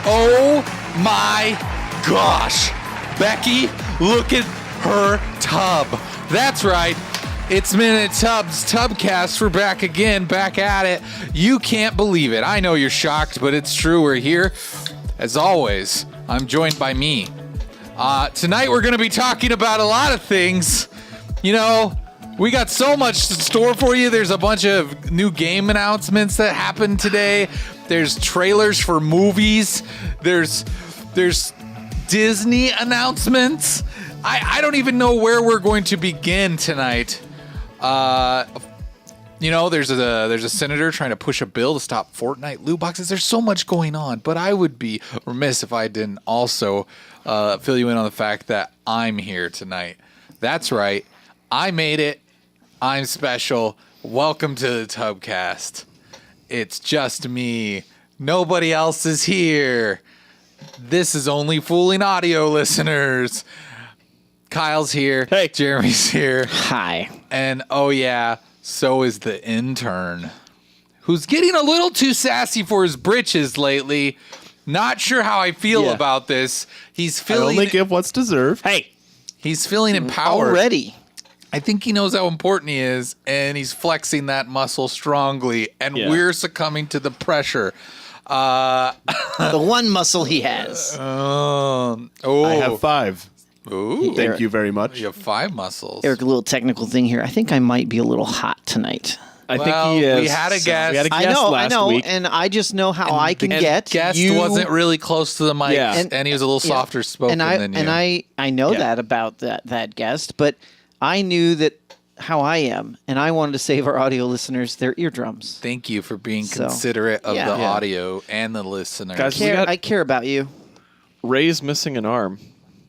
Oh my gosh. Becky, look at her tub. That's right. It's Minute Tub's TUBCAST. We're back again, back at it. You can't believe it. I know you're shocked, but it's true. We're here. As always, I'm joined by me. Tonight we're going to be talking about a lot of things. You know, we got so much to store for you. There's a bunch of new game announcements that happened today. There's trailers for movies. There's Disney announcements. I don't even know where we're going to begin tonight. You know, there's a senator trying to push a bill to stop Fortnite loot boxes. There's so much going on, but I would be remiss if I didn't also fill you in on the fact that I'm here tonight. That's right. I made it. I'm special. Welcome to the TUBCAST. It's just me. Nobody else is here. This is only fooling audio listeners. Kyle's here. Hey. Jeremy's here. Hi. And oh yeah, so is the intern, who's getting a little too sassy for his britches lately. Not sure how I feel about this. He's feeling. I only give what's deserved. Hey. He's feeling empowered. Already. I think he knows how important he is, and he's flexing that muscle strongly, and we're succumbing to the pressure. The one muscle he has. I have 5. Ooh. Thank you very much. You have 5 muscles. Eric, a little technical thing here. I think I might be a little hot tonight. I think he is. We had a guest. We had a I guest know, last week. and I just know how I can And get. guest wasn't really close to the mic, and he was a little softer spoken than you. And I know that about that guest, but I knew that how I am, and I wanted to save our audio listeners their eardrums. Thank you for being considerate of the audio and the listeners. Guys, I care about you. Ray's missing an arm.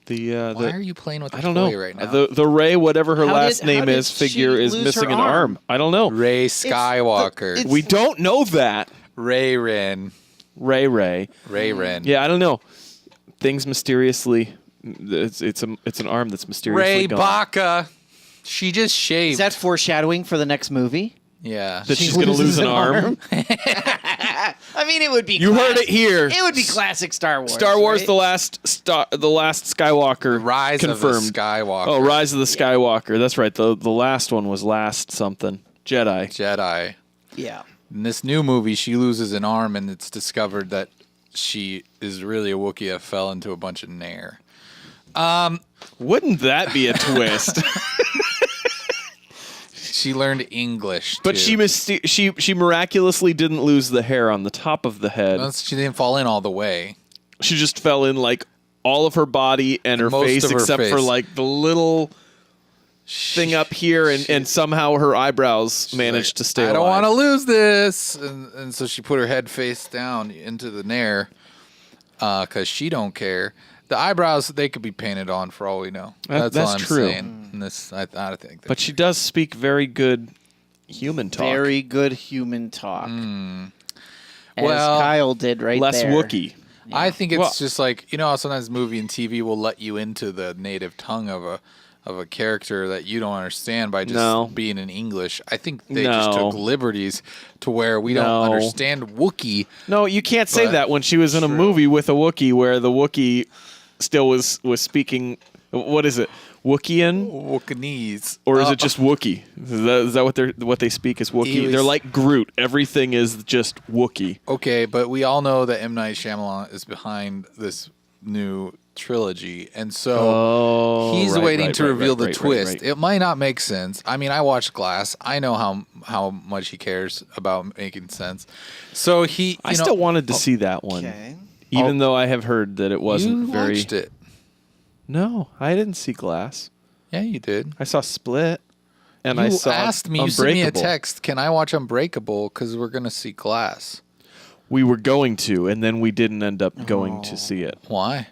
Why are you playing with a I don't toy know. right now? The Ray, whatever her last how name did is, she figure is lose missing her an arm? arm. I don't know. Ray Skywalker. We don't know that. Ray Ren. Ray. Ray Ren. Yeah, I don't know. Things mysteriously. It's an arm that's mysteriously Ray gone. Baca. She just shaved. Is that foreshadowing for the next movie? Yeah. That she's going to lose an arm. I mean, it would be. You heard it here. It would be classic Star Wars. Star Wars: right? the last Skywalker. Rise confirmed. of the Skywalker. Oh, Rise of the Skywalker. That's right. The last one was last something. Jedi. Yeah. In this new movie, she loses an arm, and it's discovered that she is really a Wookiee that fell into a bunch of nair. Wouldn't that be a twist? She learned English, But too. she miraculously didn't lose the hair on the top of the head. She didn't fall in all the way. She just fell in like all of her body and her Most face, of her except for face. like the little thing up here, and somehow her eyebrows managed to stay alive. I don't want to lose this. And so she put her head face down into the nair because she don't care. The eyebrows, they could be painted on for all we know. That's all I'm true. saying. And this, I think. But she does speak very good human talk. Very good human talk. As Well, Kyle did right less there. Wookiee. I think it's Well- just like, you know how sometimes movie and TV will let you into the native tongue of a character that you don't understand by just being in English. I think they just took liberties to where we don't understand Wookiee. No, you can't say But- that when she was in a movie with a Wookiee where the Wookiee still was speaking. What is it? Wookieean? Wookieese. Or is it just Wookiee? Is that what they speak is Wookiee? They're like Groot. Everything is just Wookiee. Okay, but we all know that M. Night Shyamalan is behind this new trilogy, and so he's waiting to reveal the twist. It might not make sense. I mean, I watched Glass. I know how much he cares about making sense. So I still wanted to see that one, even though I have heard that it wasn't very. You watched it? No, I didn't see Glass. Yeah, you did. I saw Split, and you I saw asked me. You sent me a text. Can I watch Unbreakable? Because we're gonna see Glass. We were going to, and then we didn't end up going to see it. Why?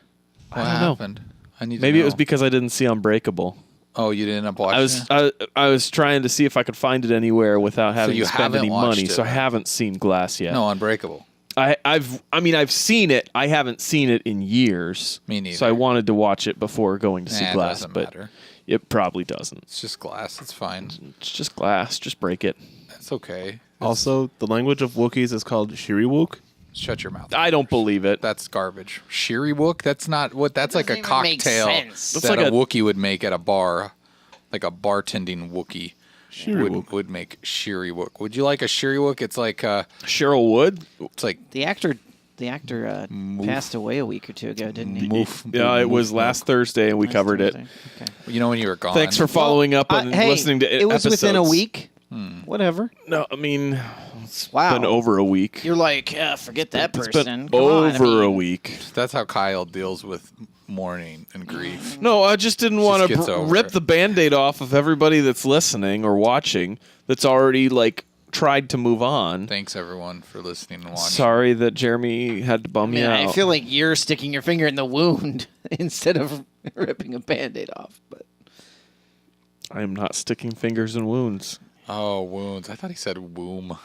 What happened? I need. Maybe it was because I didn't see Unbreakable. Oh, you didn't end up watching it? I was trying to see if I could find it anywhere without having to spend haven't any watched money. it, So I then? haven't seen Glass yet. No, Unbreakable. I've seen it. I haven't seen it in years. Me neither. So I wanted to watch it before going to see It Glass, doesn't but matter. it probably doesn't. It's just Glass. It's fine. It's just Glass. Just break it. It's okay. Also, the language of Wookiees is called Shiriwook. Shut your mouth. I don't believe it. That's garbage. Shiriwook? That's not what. That's like a Doesn't even make cocktail sense. that That's like a a- Wookiee would make at a bar, like a bartending Wookiee Shiriwook. would make Shiriwook. Would you like a Shiriwook? It's like Cheryl Wood. it's like The actor passed away a week or two ago, didn't he? moof. Yeah, it was last Thursday, and we covered it. Okay. You know when you were gone. Thanks for following up and Hey, listening to it was within a episodes. week. Whatever. No, I mean, it's Wow. been over a week. You're like, forget that It's person. been Come on, I over mean, a week. That's how Kyle deals with mourning and grief. No, I just didn't want gets to over rip it. the Band-Aid off of everybody that's listening or watching that's already, like, tried to move on. Thanks everyone for listening and watching. Sorry that Jeremy had to bum you out. I feel like you're sticking your finger in the wound instead of ripping a Band-Aid off. But I am not sticking fingers in wounds. Oh, wounds. I thought he said womb.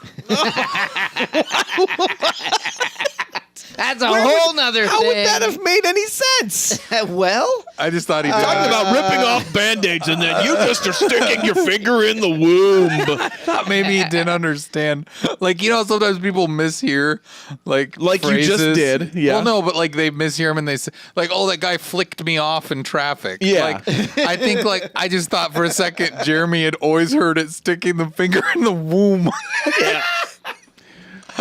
that's a whole nother How thing. would that have made any sense? Well, I just thought he did. Talking about ripping off Band-Aids and then you just are sticking your finger in the womb. Maybe he didn't understand. Like, you know, sometimes people mishear, like you just phrases. did, yeah. Well, no, but like they mishear him and they say, like, oh, that guy flicked me off in traffic. Yeah. Like, I think, like, I just thought for a second Jeremy had always heard it sticking the finger in the womb.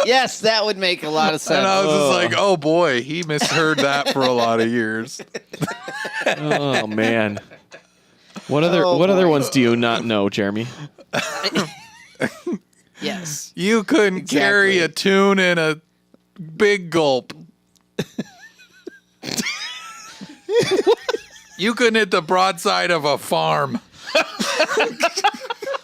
yes, that would make a lot of sense. And I was just like, oh boy, he misheard that for a lot of years. Oh, man. What other Oh, other boy. ones do you not know, Jeremy? yes. You couldn't carry a tune in a big gulp. You couldn't hit the broadside of a farm.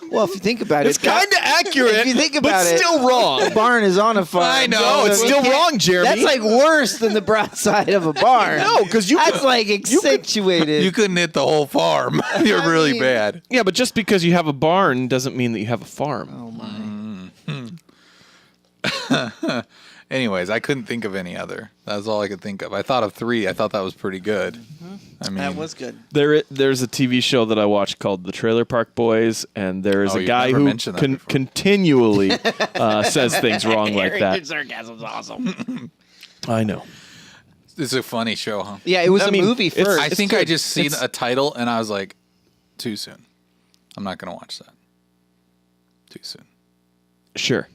Well, if you think about It's it, kind of accurate, if you think about but it, still wrong. the barn is on a farm. I know, No, it's So still you can't- wrong, Jeremy. That's like worse than the broadside of a barn. No, 'cause you That's could- like accentuated. You couldn't hit the whole farm. You're I really mean- bad. Yeah, but just because you have a barn doesn't mean that you have a farm. oh my! Anyways, I couldn't think of any other. That's all I could think of. I thought of 3. I thought that was pretty good. I mean, That was good. There's a TV show that I watch called The Trailer Park Boys, and there's Oh, a you've guy never who mentioned that before. continually says things wrong like that. Sarcasm's awesome. I know. it's a funny show, huh? Yeah, it was I a mean, movie it's- first. I think I good. just seen It's- a title and I was like, too soon. I'm not going to watch that. Too soon. Sure.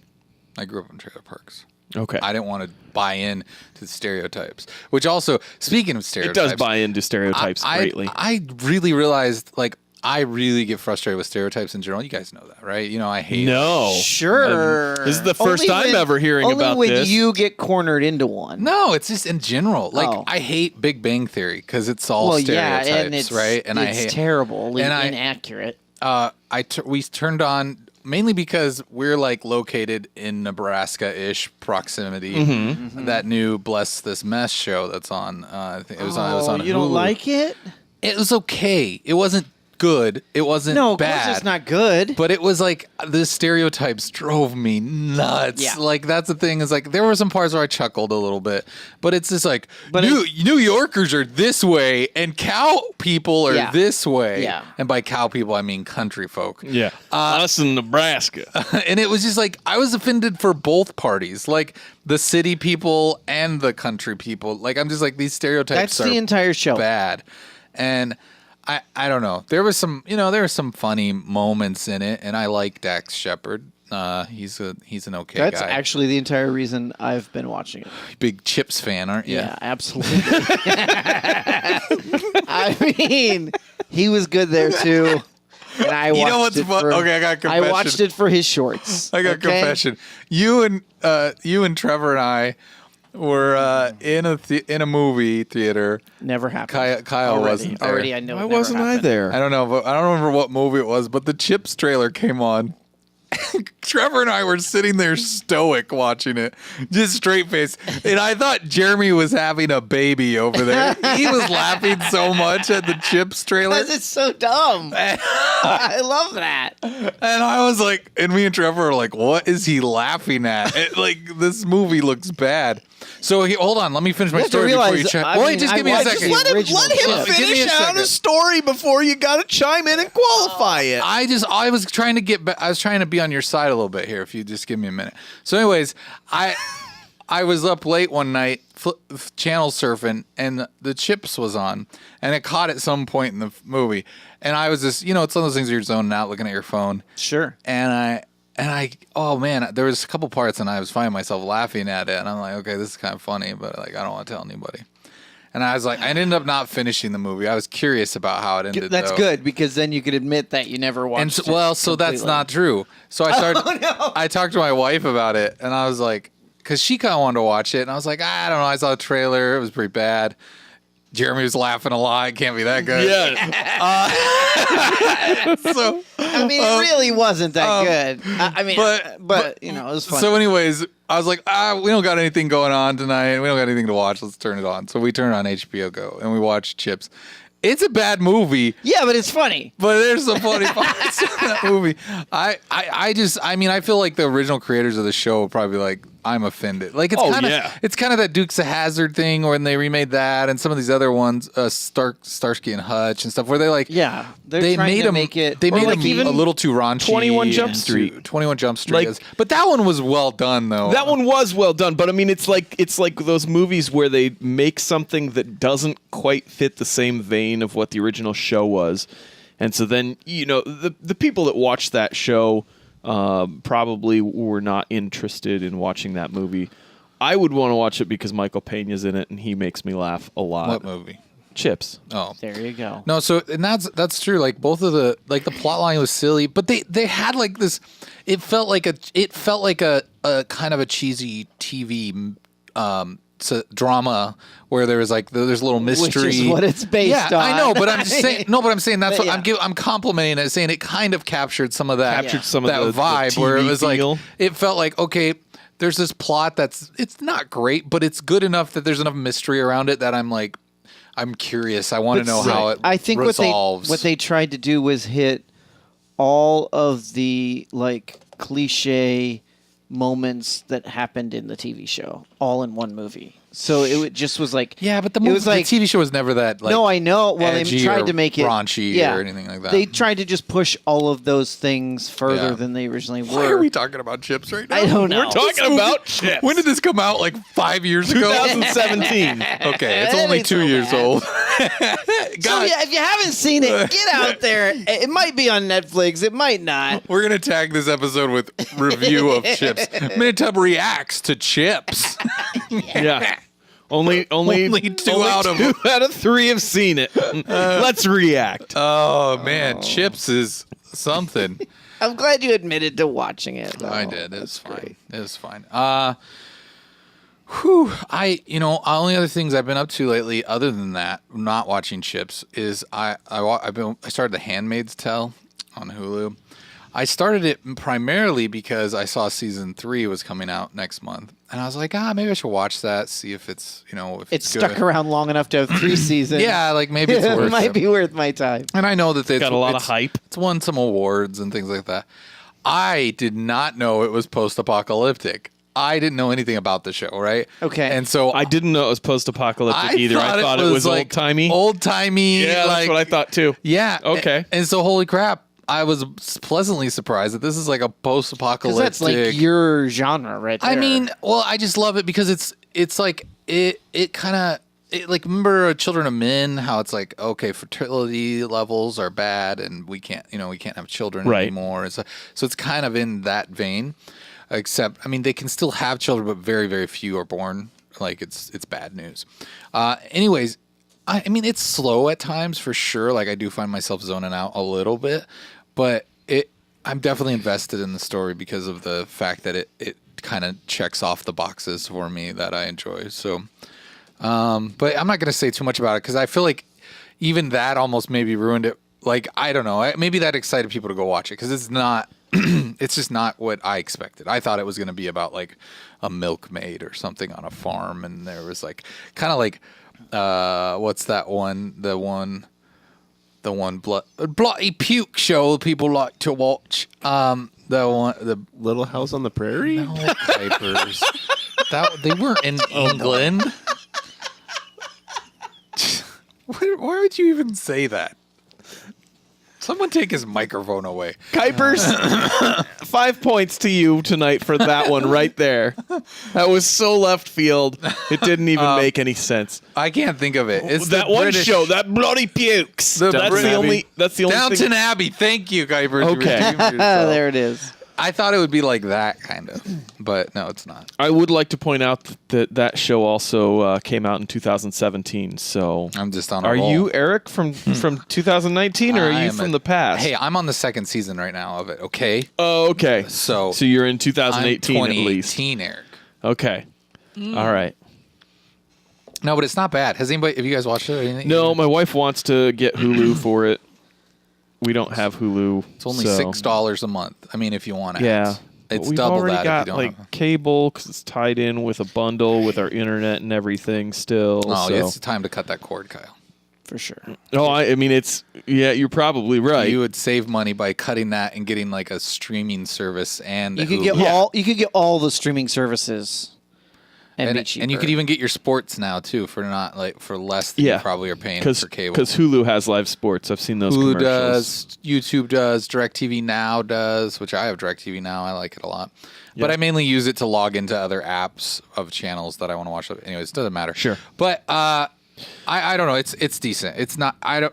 I grew up in trailer parks. Okay. I didn't want to buy in to the stereotypes. Which also, speaking of It stereotypes, does buy into stereotypes greatly. I really realized, like, I really get frustrated with stereotypes in general. You guys know that, right? You know, I hate No. Sure. This is the first Only time ever hearing only about when this. you get cornered into one. No, it's just in general. Like, Oh. I hate Big Bang Theory because it's all well, stereotypes, yeah, and it's right? And it's I hate terrible and I- inaccurate. we turned on mainly because we're like located in Nebraska-ish proximity. Mm-hmm. That new Bless This Mess show that's on. I think it was on. It was on. you don't Hulu. like it? It was okay. It wasn't good. It wasn't No, of bad. course it's not good. But it was like the stereotypes drove me nuts. Yeah. Like that's the thing is like there were some parts where I chuckled a little bit, but it's just like But New Yorkers are this way and cow people are Yeah. this way. Yeah. And by cow people I mean country folk. Yeah. Us in Nebraska. And it was just like I was offended for both parties, like the city people and the country people. Like I'm just like these stereotypes That's are the entire show. bad. And I don't know. There was some there were some funny moments in it, and I like Dax Shepard. He's an okay That's guy. actually the entire reason I've been watching it. Big Chips fan, aren't you? Yeah, absolutely. I mean, he was good there too. And I watched know what's it fun? For, Okay, I got a confession. I watched it for his shorts. I got a okay? confession. You and Trevor and I were in a movie theater. Never happened. Kyle already, wasn't there. Already, I know. Why it never wasn't I happened. there? I don't know, but I don't remember what movie it was, but the Chips trailer came on. Trevor and I were sitting there stoic watching it, just straight face. And I thought Jeremy was having a baby over there. He was laughing so much at the Chips trailer. Because it's so dumb. I love that. And I was like, and me and Trevor were like, what is he laughing at? Like, this movie looks bad. So hold on, let me finish my You have to story before you realize, check. I Wait, mean, just I give me a watched second. the original Chips. Give me a second. story before you got to chime in and qualify it. I was trying to I was trying to be on your side a little bit here. If you just give me a minute. So, anyways, I was up late one night, channel surfing, and the Chips was on, and it caught at some point in the movie, and I was just, it's one of those things where you're zoning out, looking at your phone. Sure. And I, oh man, there was a couple parts, and I was finding myself laughing at it, and I'm like, okay, this is kind of funny, but like, I don't want to tell anybody. And I was like, I ended up not finishing the movie. I was curious about how it ended. That's good, because then you could admit that you never watched it. Well, so that's not true. So I started. Oh, no. I talked to my wife about it, and I was like, because she kind of wanted to watch it, and I was like, I don't know. I saw the trailer. It was pretty bad. Jeremy was laughing a lot. It can't be that good. Yeah. So I mean, it really wasn't that good. I mean, but it was fun. So, anyways, I was like, we don't got anything going on tonight. We don't got anything to watch. Let's turn it on. So we turned on HBO Go and we watched Chips. It's a bad movie. Yeah, but it's funny. But there's some funny parts in that movie. I feel like the original creators of the show would probably be like, I'm offended. Like it's kind of that Dukes of Hazzard thing when they remade that, and some of these other ones, Starsky and Hutch and stuff, where they like they made them make it. They made them even a little too raunchy. 21 Jump Street. 21 Jump Street. But that one was well done though. That one was well done, but I mean, it's like those movies where they make something that doesn't quite fit the same vein of what the original show was, and so then the people that watched that show probably were not interested in watching that movie. I would want to watch it because Michael Peña's in it and he makes me laugh a lot. What movie? Chips. Oh, there you go. No, so and that's true. Like both of the plot line was silly, but they had like this. It felt like a kind of a cheesy TV drama where there was there's a little mystery. Which is what it's based on. I know, but I'm just saying. No, but I'm saying that's what I'm complimenting it, saying it kind of captured some of that. Some of that vibe the where it was feel. it felt like, okay, there's this plot it's not great, but it's good enough that there's enough mystery around it that I'm curious. I want to know how it I think resolves. what they tried to do was hit all of the cliche moments that happened in the TV show all in one movie. So it just was like but the TV show was never that no, I know. Well, they tried to make it raunchy or anything like that. They tried to just push all of those things further than they originally were. Why are we talking about Chips right now? I don't know. We're talking about Chips. When did this come out? 5 years ago? 2017. Okay, it's only 2 years old. So if you haven't seen it, get out there. It might be on Netflix. It might not. We're gonna tag this episode with review of Chips. Minitub reacts to Chips. Yeah. Only two out of 3 have seen it. Let's react. Oh man, Chips is something. I'm glad you admitted to watching it, though. I did. It was fine. It was fine. Only other things I've been up to lately, other than that, not watching Chips, is I started The Handmaid's Tale on Hulu. I started it primarily because I saw season 3 was coming out next month, and I was like, maybe I should watch that, see if it's if it's good. stuck around long enough to have 3 seasons. Yeah, maybe it's worth it. Might be worth my time. And I know that it's got a lot of hype. It's won some awards and things like that. I did not know it was post-apocalyptic. I didn't know anything about the show, right? Okay. And so I didn't know it was post-apocalyptic either. I thought it was old-timey. Old-timey. Yeah, that's what I thought too. Yeah. Okay. And so, holy crap, I was pleasantly surprised that this is a post-apocalyptic. That's your genre right there. I mean, well, I just love it because it's remember Children of Men, how it's okay, fertility levels are bad and we can't have children anymore. So it's kind of in that vein. Except, they can still have children, but very, very few are born. It's bad news. Anyways, it's slow at times for sure. I do find myself zoning out a little bit, but I'm definitely invested in the story because of the fact that it kind of checks off the boxes for me that I enjoy. So, but I'm not going to say too much about it because I feel like even that almost maybe ruined it. I don't know. Maybe that excited people to go watch it because it's not. It's just not what I expected. I thought it was going to be about a milkmaid or something on a farm, and there was what's that one? The one bloody puke show people like to watch. The Little House on the Prairie. No, Pipers. They weren't in England. Why would you even say that? Someone take his microphone away. Kuipers, 5 points to you tonight for that one right there. That was so left field. It didn't even make any sense. I can't think of it. It's that the one British show, that bloody pukes. That's Downton the only. That's the only Downton thing. Abbey. Thank you, Kuipers. You Okay. redeemed yourself. There it is. I thought it would be like that kind of, but no, it's not. I would like to point out that show also came out in 2017. So I'm just on a Are roll. you Eric from 2019, or are I you am from the past? Hey, I'm on the second season right now of it, okay? Oh, okay. So you're in I'm 2018 at least. 2018, Eric. Okay. All right. No, but it's not bad. Have you guys watched it or anything? No, my wife wants to get Hulu for it. We don't have Hulu. It's only so. $6 a month. I mean, if you want it. Yeah. It's We've double already that got if you don't like have cable because it's tied in with a bundle with our internet and everything still. Oh, so. it's time to cut that cord, Kyle. For sure. Oh, I mean, you're probably right. You would save money by cutting that and getting like a streaming service and You could Hulu. get all the streaming services and be cheaper. and you could even get your sports now too for less than you probably are paying for cable. Because Hulu has live sports. I've seen those Hulu commercials. does, YouTube does, DirecTV Now does, which I have DirecTV Now. I like it a lot. But I mainly use it to log into other apps of channels that I want to watch. Anyways, it doesn't matter. Sure. But I don't know. It's decent. It's not. I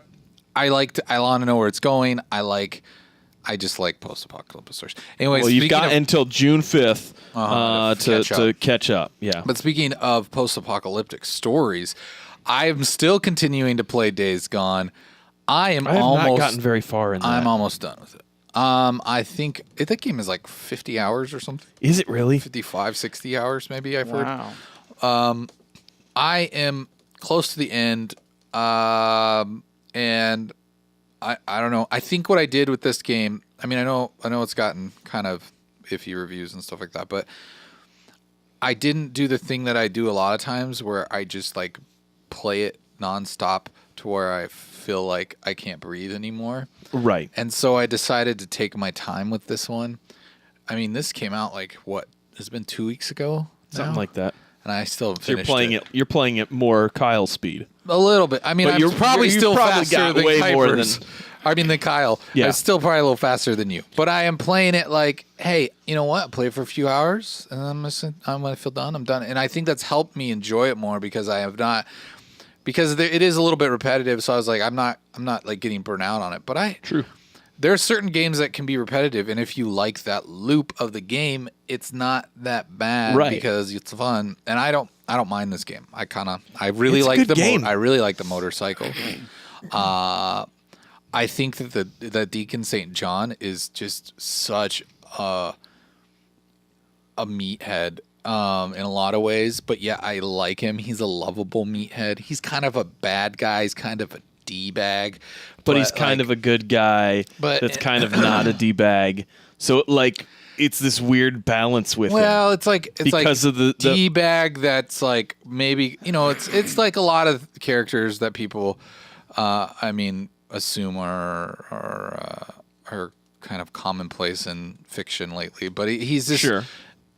want to know where it's going. I just like post-apocalyptic stories. Anyways, Well, you've got until June 5th to catch up. Yeah. But speaking of post-apocalyptic stories, I'm still continuing to play Days Gone. I have not gotten very far in that. I'm almost done with it. I think that game is like 50 hours or something. Is it really? 55, 60 hours maybe, I've heard. Wow. I am close to the end, and I don't know. I think what I did with this game, I mean, I know it's gotten kind of iffy reviews and stuff like that, but I didn't do the thing that I do a lot of times where I just like play it nonstop to where I feel like I can't breathe anymore. Right. And so I decided to take my time with this one. I mean, this came out like it's been 2 weeks ago? Something like that. And I still So finished you're playing it more Kyle speed. a little bit. I mean, But I'm probably you still probably faster got than way more Kuipers. Than Kyle. Yeah. I'm still probably a little faster than you. But I am playing it like, hey, you know what? Play it for a few hours, and then when I feel done, I'm done. And I think that's helped me enjoy it more because I have not. Because it is a little bit repetitive, so I was like, I'm not like getting burnt out on it. But True. there are certain games that can be repetitive, and if you like that loop of the game, it's not that bad because it's fun. And I don't mind this game. I really It's a like good the game. I really like the motorcycle. I think that Deacon St. John is just such a meathead in a lot of ways, but yeah, I like him. He's a lovable meathead. He's kind of a bad guy. He's kind of a D-bag. But he's kind of a good guy that's kind of not a D-bag. So, like, it's this weird balance with him. Well, it's because of the D-bag that's like maybe, it's like a lot of characters that people, assume are kind of commonplace in fiction lately. But he's just... Sure.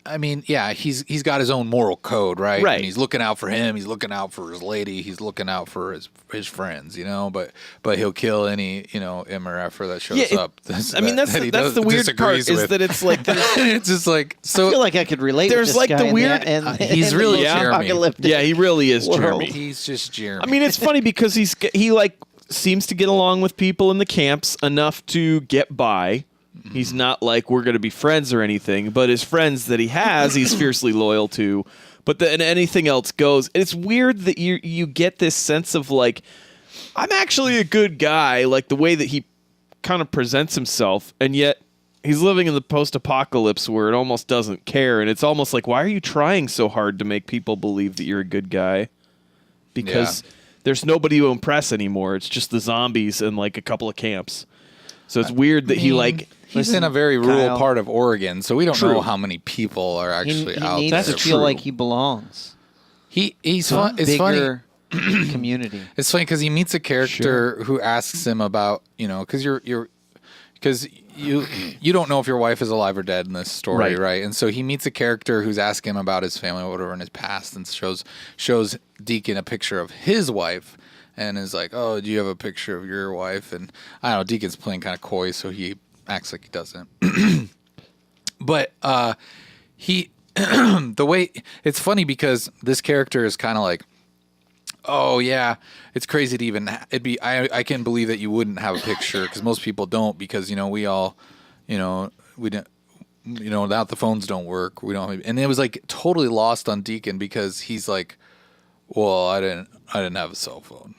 I mean, yeah, he's got his own moral code, right? Right. And he's looking out for him. He's looking out for his lady. He's looking out for his friends, But he'll kill any, M or F that shows up. That's the weird part is that it's like it's just like so. I feel like I could relate. There's with this like guy the weird. He's really Jeremy. Yeah, he really is Jeremy. He's just Jeremy. I mean, it's funny because he like seems to get along with people in the camps enough to get by. He's not like we're going to be friends or anything, but his friends that he has, he's fiercely loyal to. But then anything else goes. And it's weird that you get this sense of like, I'm actually a good guy, like the way that he kind of presents himself, and yet he's living in the post-apocalypse where it almost doesn't care, and it's almost like, why are you trying so hard to make people believe that you're a good guy? Because there's nobody to impress anymore. It's just the zombies and like a couple of camps. So it's weird that he like... He's in a very rural Kyle. part of Oregon, so we don't True. know how many people are actually he out needs there. to feel like he belongs. He's fun. It's funny. Bigger community. It's funny because he meets a character who asks him about, because you don't know if your wife is alive or dead in this story, right? And so he meets a character who's asking him about his family or whatever in his past, and shows Deacon a picture of his wife, and is like, "Oh, do you have a picture of your wife?" And I don't know, Deacon's playing kind of coy, so he acts like he doesn't. But he, the way it's funny because this character is kind of like, "Oh yeah, it's crazy to even it'd be I can believe that you wouldn't have a picture because most people don't because we all, we don't." Now the phones don't work. We don't, and it was like totally lost on Deacon because he's like, "Well, I didn't have a cell phone.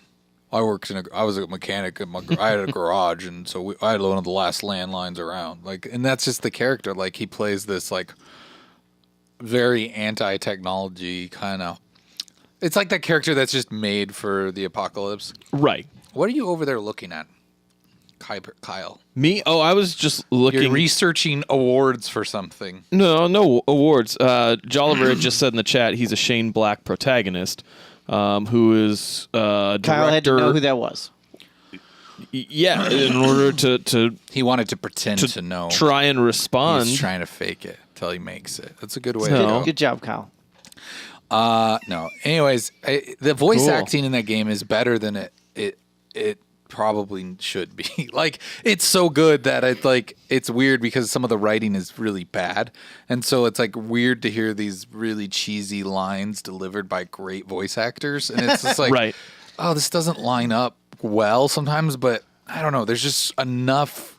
I was a mechanic. I had a garage, and so I had one of the last landlines around." Like, and that's just the character. Like, he plays this like very anti-technology kind of. It's like that character that's just made for the apocalypse. Right. What are you over there looking at, Kyle? Me? Oh, I was just looking. You're researching awards for something. No awards. Jolliver had just said in the chat he's a Shane Black protagonist, who is director. Kyle had to know who that was. Yeah, in order to He wanted to pretend to know. try and respond. He's trying to fake it till he makes it. That's a good way No. to go. Good job, Kyle. No. Anyways, the voice Cool. acting in that game is better than it probably should be. Like, it's so good that it's weird because some of the writing is really bad, and so it's like weird to hear these really cheesy lines delivered by great voice actors, and it's just like, Right. oh, this doesn't line up well sometimes, but I don't know. There's just enough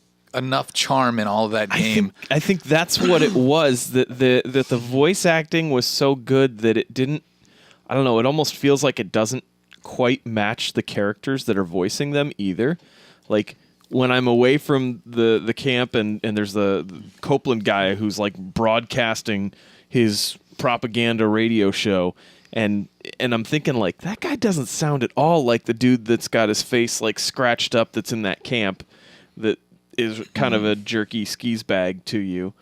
charm in all of that game. I think that's what it was, that the voice acting was so good that it didn't, I don't know, it almost feels like it doesn't quite match the characters that are voicing them either. Like, when I'm away from the camp and there's the Copeland guy who's like broadcasting his propaganda radio show, and I'm thinking, like, that guy doesn't sound at all like the dude that's got his face like scratched up that's in that camp that is kind of a jerky skis bag to you.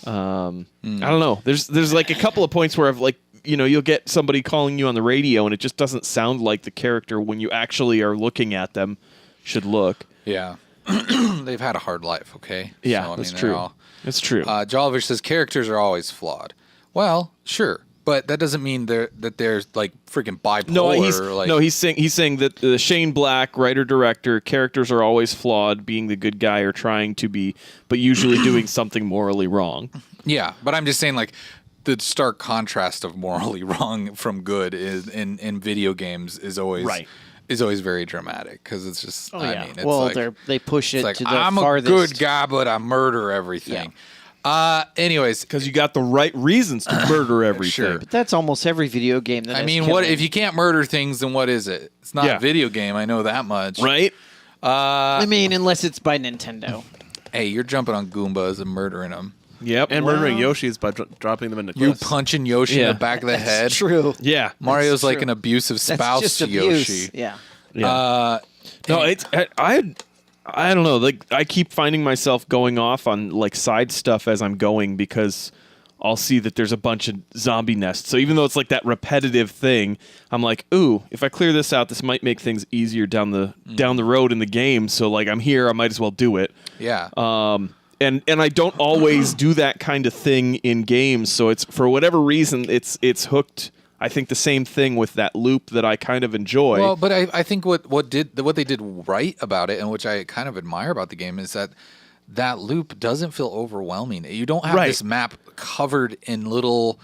I don't know. There's like a couple of points where I've like, you'll get somebody calling you on the radio and it just doesn't sound like the character when you actually are looking at them should look. Yeah. They've had a hard life, okay? Yeah, So, that's true. That's true. Jolliver says characters are always flawed. Well, sure. But that doesn't mean that they're like freaking bipolar. He's saying that the Shane Black, writer-director, characters are always flawed, being the good guy or trying to be, but usually doing something morally wrong. Yeah, but I'm just saying, like, the stark contrast of morally wrong from good is in video games is always Right. is always very dramatic because it's just. Oh, I yeah. mean, it's Well, like, they push it it's like, to the I'm farthest. a good guy, but I murder everything. Anyways, Because you got the right reasons to murder everything. Sure. But that's almost every video game that I has mean, what killing. if you can't murder things? Then what is it? It's not Yeah. a video game. I know that much. Right? I mean, unless it's by Nintendo. Hey, you're jumping on Goombas and murdering them. Yep. And murdering Yoshis by dropping them into You cliffs. punching Yoshi in Yeah. the back of the head. True. Yeah. Mario's That's like true. an abusive That's spouse just to abuse. Yoshi. Yeah. Yeah. No, it's I don't know. Like, I keep finding myself going off on like side stuff as I'm going because I'll see that there's a bunch of zombie nests. So even though it's like that repetitive thing, I'm like, ooh, if I clear this out, this might make things easier down the road in the game. So like, I'm here, I might as well do it. Yeah. And I don't always do that kind of thing in games. So it's, for whatever reason, it's hooked. I think the same thing with that loop that I kind of enjoy. Well, but I think what they did right about it, and which I kind of admire about the game, is that loop doesn't feel overwhelming. You don't have Right. this map covered in little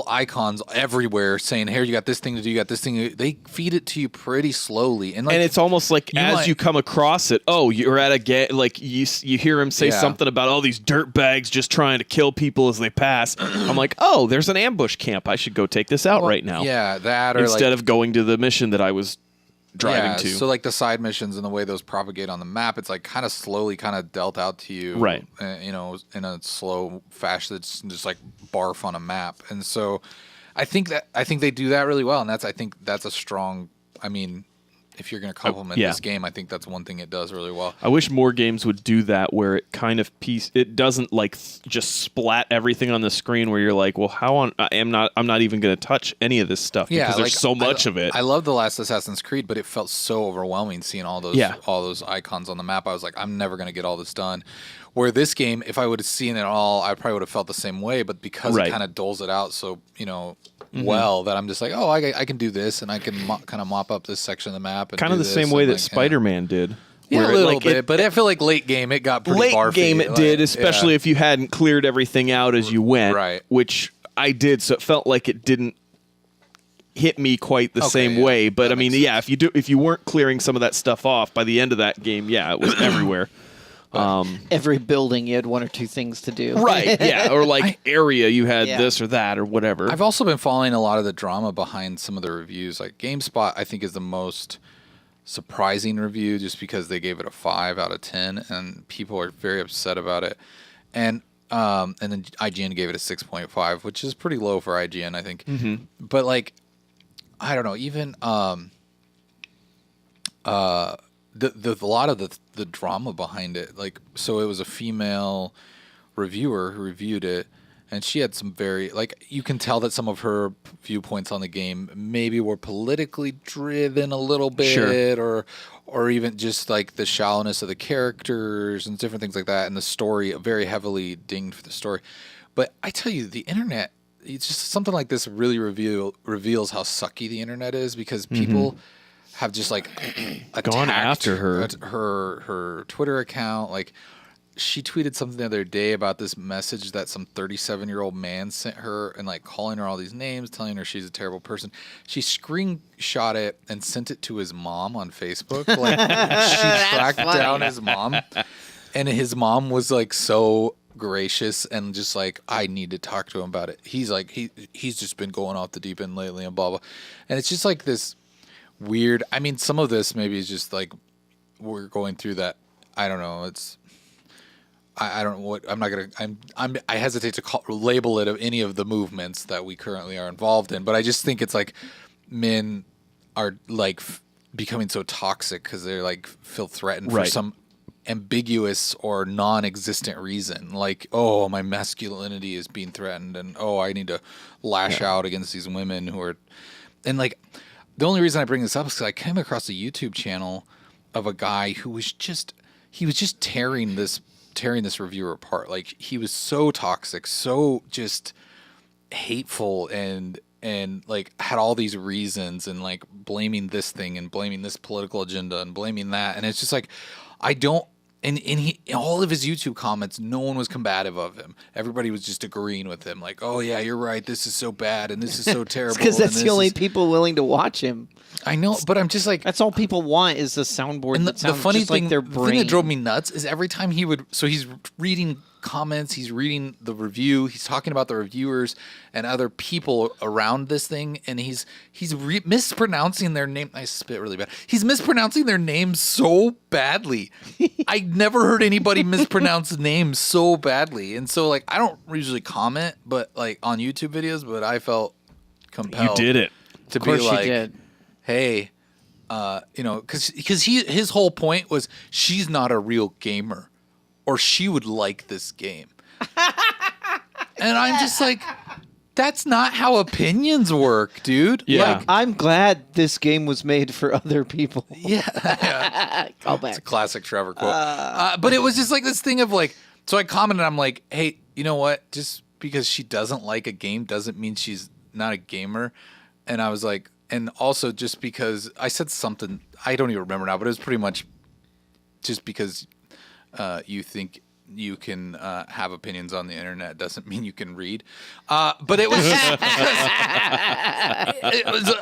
icons everywhere saying, "Here, you got this thing to do. You got this thing." They feed it to you pretty slowly, and it's almost like as you come across it, oh, you're at a like you hear him say Yeah. something about all these dirt bags just trying to kill people as they pass. I'm like, oh, there's an ambush camp. I should go take this out right now. Yeah, that or instead like, of going to the mission that I was driving to. So like the side missions and the way those propagate on the map, it's like kind of slowly kind of dealt out to you, Right. In a slow fashion that's just like barf on a map. And so I think they do that really well, and I think that's a strong. I mean, if you're going to compliment yeah. this game, I think that's one thing it does really well. I wish more games would do that, where it kind of it doesn't like just splat everything on the screen where you're like, well, I'm not even going to touch any of this stuff because there's so much of it. I love the last Assassin's Creed, but it felt so overwhelming seeing all those icons on the map. I was like, I'm never going to get all this done. Where this game, if I would have seen it all, I probably would have felt the same way. But because Right. it kind of doles it out so, well, that I'm just like, oh, I can do this, and I can kind of mop up this section of the map. And Kind of do the this, same way and, that like, Spider-Man did. Yeah, where a it, little like, bit. But I feel like late game, it got pretty late barfy. game it like, did, especially yeah. if you hadn't cleared everything out as you went, Right. which I did, so it felt like it didn't hit me quite the Okay, same yeah. way. But That I mean, makes yeah, if you weren't clearing some of that stuff off by the end of that game, yeah, it was everywhere. Every building, you had one or two things to do. Right, yeah, or like area you had Yeah. this or that or whatever. I've also been following a lot of the drama behind some of the reviews. Like GameSpot, I think, is the most surprising review just because they gave it a 5 out of 10, and people are very upset about it. And then IGN gave it a 6.5, which is pretty low for IGN, I think. But like, I don't know, even the lot of the drama behind it, like, so it was a female reviewer who reviewed it, and she had some very, like, you can tell that some of her viewpoints on the game maybe were politically driven a little bit, Sure. or even just like the shallowness of the characters and different things like that, and the story very heavily dinged for the story. But I tell you, the internet, it's just something like this really reveals how sucky the internet is, because people have just like Gone attacked after her. her Twitter account. Like, she tweeted something the other day about this message that some 37-year-old man sent her, and like calling her all these names, telling her she's a terrible person. She screenshot it and sent it to his mom on Facebook. Like, she tracked down his mom, and his mom was like so gracious and just like, I need to talk to him about it. He's like, he's just been going off the deep end lately and blah blah. And it's just like this weird, I mean, some of this maybe is just like we're going through that. I don't know. It's I don't know what, I'm not gonna, I hesitate to label it of any of the movements that we currently are involved in, but I just think it's like men are like becoming so toxic because they're like feel threatened for Right. some ambiguous or non-existent reason, like, oh, my masculinity is being threatened, and oh, I need to lash out against these women who are, and like, the only reason I bring this up is because I came across a YouTube channel of a guy who was just tearing this reviewer apart. Like, he was so toxic, so just hateful, and like had all these reasons, and like blaming this thing and blaming this political agenda and blaming that, and it's just like, I don't. And he, all of his YouTube comments, no one was combative of him. Everybody was just agreeing with him, like, "Oh yeah, you're right. This is so bad, and this is so terrible." Because that's and the this only is-" people willing to watch him. I know, but I'm just like, That's all people want is a soundboard and that the sounds funny just thing, like their the brain. thing that drove me nuts is every time he would, so he's reading comments, he's reading the review, he's talking about the reviewers and other people around this thing, and he's mispronouncing their name. I spit really bad. He's mispronouncing their names so badly. I never heard anybody mispronounce names so badly, and so like, I don't usually comment, but like on YouTube videos, but I felt compelled. You did it. To Of course be you like, did. hey, because his whole point was, she's not a real gamer, or she would like this game. And I'm just like, that's not how opinions work, dude. Yeah. Like, I'm glad this game was made for other people. yeah. Call It's a back. classic Trevor quote. But it was just like this thing of like, so I commented, I'm like, hey, you know what? Just because she doesn't like a game doesn't mean she's not a gamer. And I was like, and also just because I said something, I don't even remember now, but it was pretty much just because you think you can have opinions on the internet doesn't mean you can read. But it was just,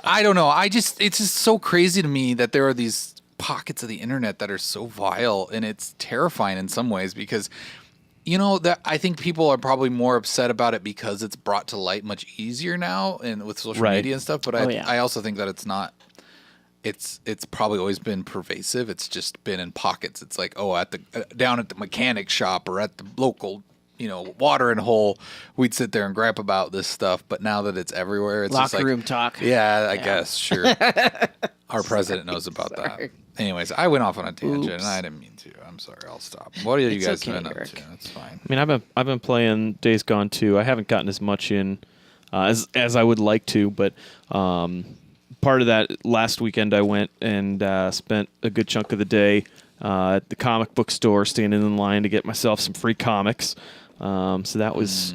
I don't know. It's just so crazy to me that there are these pockets of the internet that are so vile, and it's terrifying in some ways, because that I think people are probably more upset about it because it's brought to light much easier now, and with social Right. media and stuff. But Oh, yeah. I also think that it's not. It's probably always been pervasive. It's just been in pockets. It's like, oh, at the down at the mechanic shop or at the local, watering hole, we'd sit there and gripe about this stuff. But now that it's everywhere, it's just Locker like, room talk. yeah, I guess, sure. Our president knows about that. Anyways, I went off on a tangent, and I didn't mean to. I'm sorry. I'll stop. What are you It's guys okay, been up Eric. to? That's fine. I mean, I've been playing Days Gone 2. I haven't gotten as much in as I would like to, but part of that last weekend I went and spent a good chunk of the day at the comic book store, standing in line to get myself some free comics. So that was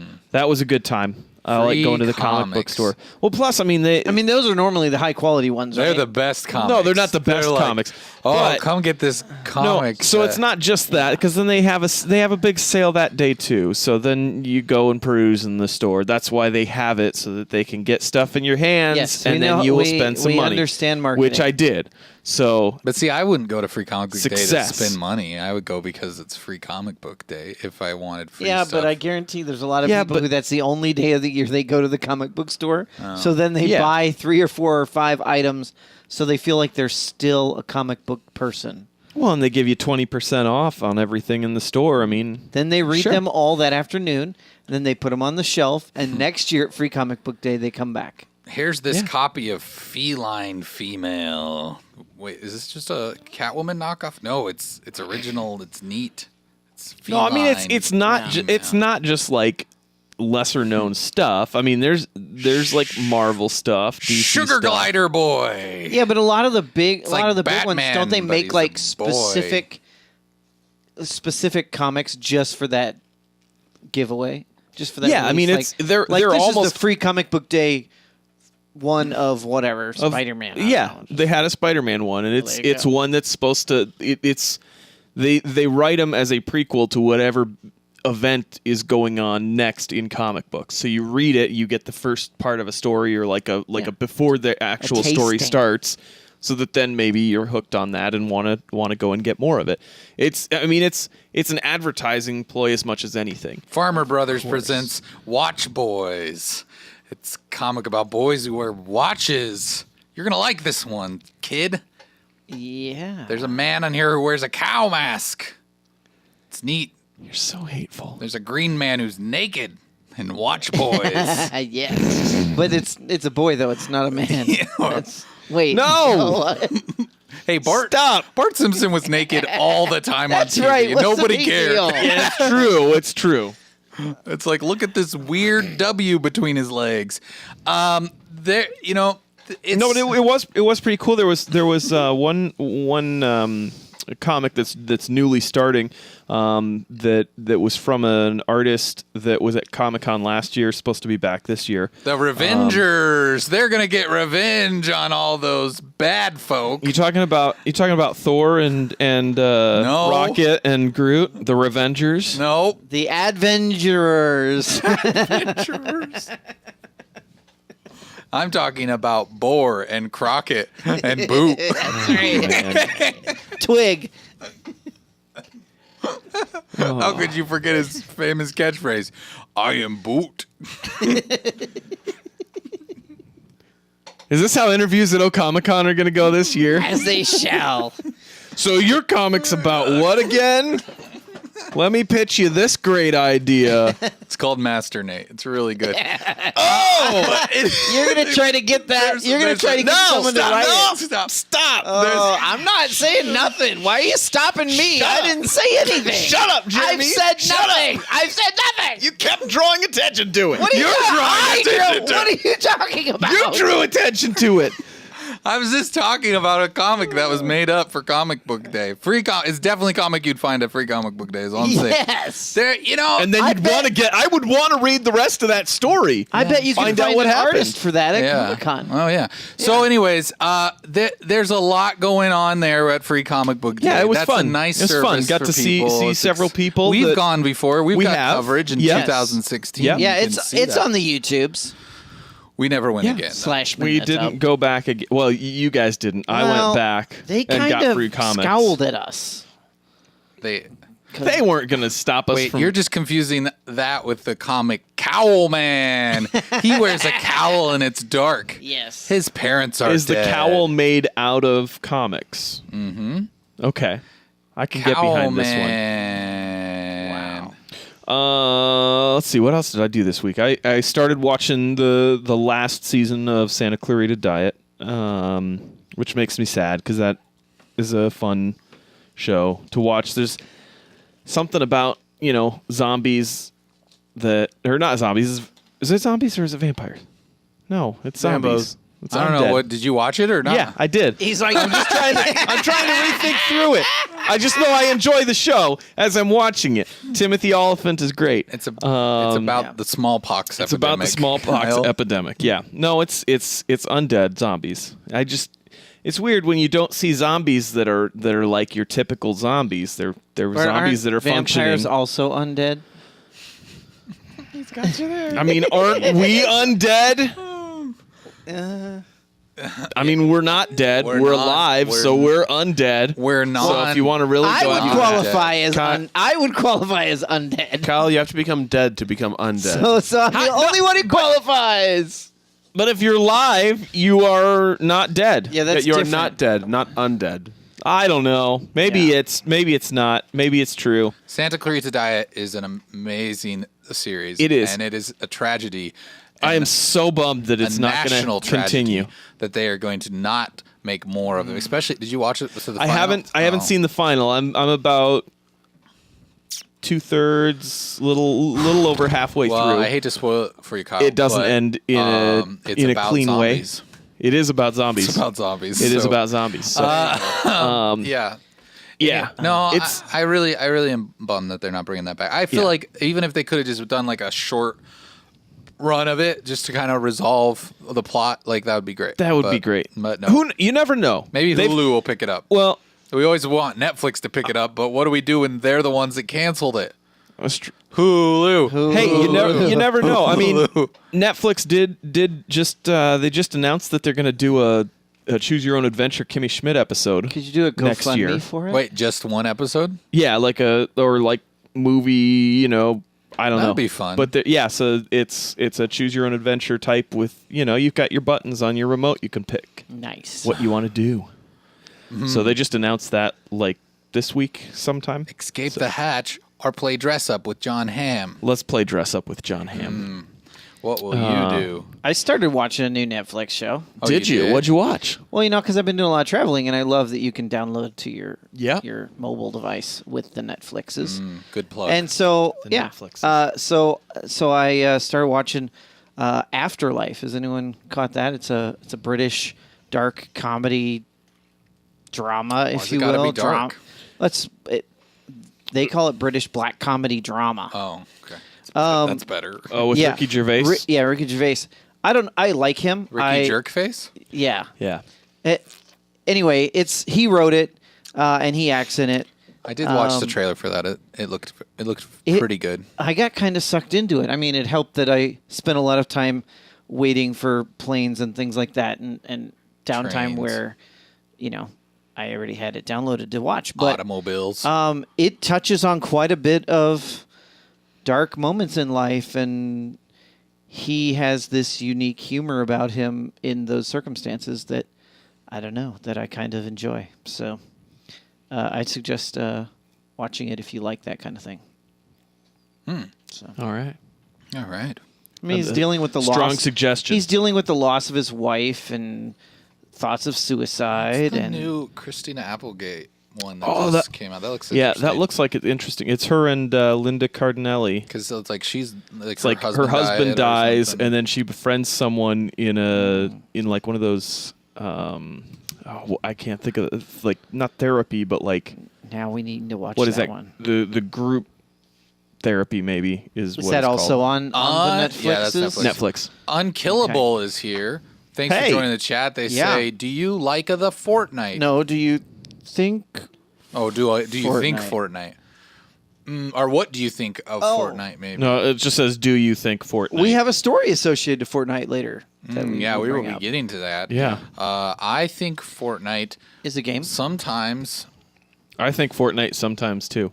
a good time. I like Free going to the comic book comics. store. Well, plus, I mean, those are normally the high quality ones. They're right? the best comics. No, they're not the best They're like, comics. Oh, but- come get this comic. No, so it's not just that, because then they have a big sale that day too. So then you go and peruse in the store. That's why they have it, so that they can get stuff in your hands, Yes, and we then know- you will we- spend some we money. understand marketing. which I did. So But see, I wouldn't go to Free Comic Book Day to Success. spend money. I would go because it's Free Comic Book Day if I wanted free Yeah, stuff. but I guarantee there's a lot of Yeah, people but- who that's the only day of the year they go to the comic book store. So then they Yeah. buy 3 or 4 or 5 items, so they feel like they're still a comic book person. well, and they give you 20% off on everything in the store. I mean, Then they read Sure. them all that afternoon, and then they put them on the shelf. And next year at Free Comic Book Day, they come back. Here's this Yeah. copy of Feline Female. Wait, is this just a Catwoman knockoff? No, it's original. It's neat. It's no, I mean it's not Feline. it's not just like lesser known stuff. I mean, there's like Marvel stuff, DC Sugar stuff. Glider Boy. Yeah, but a lot of the big like ones, Batman, don't they but make he's like a boy. specific comics just for that giveaway? Just for that. Yeah, I mean, release? it's- they're this is almost- the Free Comic Book Day one of whatever Spider-Man. I don't Yeah, know. they had a Spider-Man one, and There you it's go. one that's supposed to. They write them as a prequel to whatever event is going on next in comic books. So you read it, you get the first part of a story, or like a before the actual story tasting. starts, so that then maybe you're hooked on that and want to go and get more of it. It's an advertising ploy as much as anything. Farmer Brothers presents Watch Boys. It's a comic about boys who wear watches. You're gonna like this one, kid. Yeah. There's a man on here who wears a cow mask. It's neat. You're so hateful. There's a green man who's naked in Watch Boys. Yes, but it's a boy though. It's not a man. Yeah. Wait. No! Hey, Bart. Stop! Bart Simpson was naked all the time That's on TV. right. What's the Nobody big cared. deal? Yeah, it's true. It's true. It's like, look at this weird W between his legs. There, it's No, but it was pretty cool. There was one comic that's newly starting that was from an artist that was at Comic-Con last year, supposed to be back this year. the Revengers. They're gonna get revenge on all those bad folk. You talking about Thor and No. Rocket and Groot, the Revengers? No, The Adventurers. I'm talking about Boar and Crockett and Boot. Twig. How could you forget his famous catchphrase? I am Boot. Is this how interviews at Comic-Con are going to go this year? As they shall. So your comic's about what again? Let me pitch you this great idea. It's called Master Nate. It's really good. You're gonna try to get that. You're gonna try to get someone to write it. Stop. Oh, I'm not saying nothing. Why are you stopping me? I didn't say anything. Shut up, Jimmy. I've said Shut nothing. I've said nothing. You kept drawing attention to it. What are you You're drawing attention to What are you talking about? You drew attention to it. I was just talking about a comic that was made up for Comic Book Day. It's definitely a comic you'd find at Free Comic Book Day. Is all I'm saying. Yes. There, And then I would want to read the rest of that story. I bet you can Find find out what an happened. artist for that at yeah. Comic-Con. Oh yeah. So, anyways, there's a lot going on there at Free Comic Book Day. Yeah, it was That's fun. A nice It was service fun. Got for to see people. several people We've that- gone before. We've We got have. coverage in Yes. 2016. Yep. Yeah, You can see it's that. on the YouTubes. We never went again. Slash We Minute didn't Up. go back again. Well, you guys didn't. I Well, went back They and kind got of free comics. scowled at us. They They weren't going to stop us Wait, from... you're just confusing that with the comic Cowl Man. He wears a cowl and it's dark. Yes. His parents are Is the dead. cowl made out of comics? Mm-hmm. Okay. I can get behind this one. Man. Let's see. What else did I do this week? I started watching the last season of Santa Clarita Diet, which makes me sad because that is a fun show to watch. There's something about zombies that or not zombies. Is it zombies or is it vampires? No, it's zombies. It's I don't know. undead. What did you watch it or not? Yeah, I did. He's like, I'm trying to rethink through it. I just know I enjoy the show as I'm watching it. Timothy Oliphant is great. It's about the smallpox epidemic. It's about the smallpox Kyle. epidemic. Yeah. No, it's undead zombies. It's weird when you don't see zombies that are like your typical zombies. They're zombies that are vampires functioning. also undead? I mean, aren't we undead? I mean, we're not dead. We're not. alive, so we're undead. We're not. So if you want to really I go would out, qualify as Kyle- I would qualify as undead. Kyle, you have to become dead to become undead. So I'm the only one who qualifies. but if you're live, you are not dead. Yeah, that's You're different. not dead, not undead. I don't know. Maybe Yeah. it's not. Maybe it's true. Santa Clarita Diet is an amazing series. It is. And it is a tragedy. I and am so bummed that it's a not going national to tragedy continue. that they are going to not make more of them. Especially, did you watch it? To the I final? haven't Oh. seen the final. I'm about 2/3, little over halfway Well, through. I hate to spoil it for you, Kyle. It doesn't but, end in it's a about clean zombies. way. It is about zombies. It's about zombies. It is so- about zombies. So, Yeah. yeah. No, it's I really am bummed that they're not bringing that back. I feel Yeah. like even if they could have just done like a short run of it, just to kind of resolve the plot, like that would be great. that would be But- great. But no, You never know. maybe They've- Hulu will pick it up. Well, We always want Netflix to pick it up, but what do we do when they're the ones that canceled it? that's tr- Hulu. hey, you never know. I mean, Netflix did just they just announced that they're going to do a Choose Your Own Adventure Kimmy Schmidt episode. Could you do a next year? GoFundMe for it? Wait, just one episode? Yeah, like movie, I don't know. That'd be fun. But so it's a choose your own adventure type with, you've got your buttons on your remote. You can pick Nice. what you want to do. So they just announced that like this week sometime. Escape the Hatch or play dress up with John Hamm. Let's play dress up with John Hamm. What will you do? I started watching a new Netflix show. Oh, Did you? What'd you watch? Well, because I've been doing a lot of traveling, and I love that you can download to your Yeah. your mobile device with the Netflixes. Good plug. And so, The yeah. Netflixes. So I started watching Afterlife. Has anyone caught that? It's a British dark comedy drama, Why's if it you gotta will. be dark? They call it British black comedy drama. Oh, okay. Um, That's better. Oh, with Ricky Gervais? Ricky Gervais. I like him. Ricky Jerkface? Yeah. Yeah. Anyway, he wrote it, and he acts in it. I did watch the trailer for that. It looked pretty good. I got kind of sucked into it. I mean, it helped that I spent a lot of time waiting for planes and things like that, and downtime Trains. where, I already had it downloaded to watch. But Automobiles. it touches on quite a bit of dark moments in life, and he has this unique humor about him in those circumstances that I don't know, that I kind of enjoy. So I'd suggest watching it if you like that kind of thing. So All right. All right. I mean, he's dealing with the Strong loss. suggestion. He's dealing with the loss of his wife and thoughts of suicide. The and new Christina Applegate one that Oh, just that- came out. That looks Yeah, interesting. that looks like it's interesting. It's her and Linda Cardinelli. Because it's like she's like It's like her husband dies, and then she befriends someone in like one of those. I can't think of it, like not therapy, but like now we need to watch what is that? one. The group therapy maybe is Is what that it's also called. on the Yeah, Netflixes? that's Netflix. Netflix. Unkillable is here. Thanks Hey. for joining the chat. They Yeah. say, "Do you like the Fortnite?" No, do you think? Oh, do you think Fortnite? Or what do you think of Fortnite? Maybe. No, it just says, "Do you think Fortnite?" We have a story associated to Fortnite later. That Yeah, we will bring be up. getting to that. Yeah. I think Fortnite Is a game. sometimes. I think Fortnite sometimes too.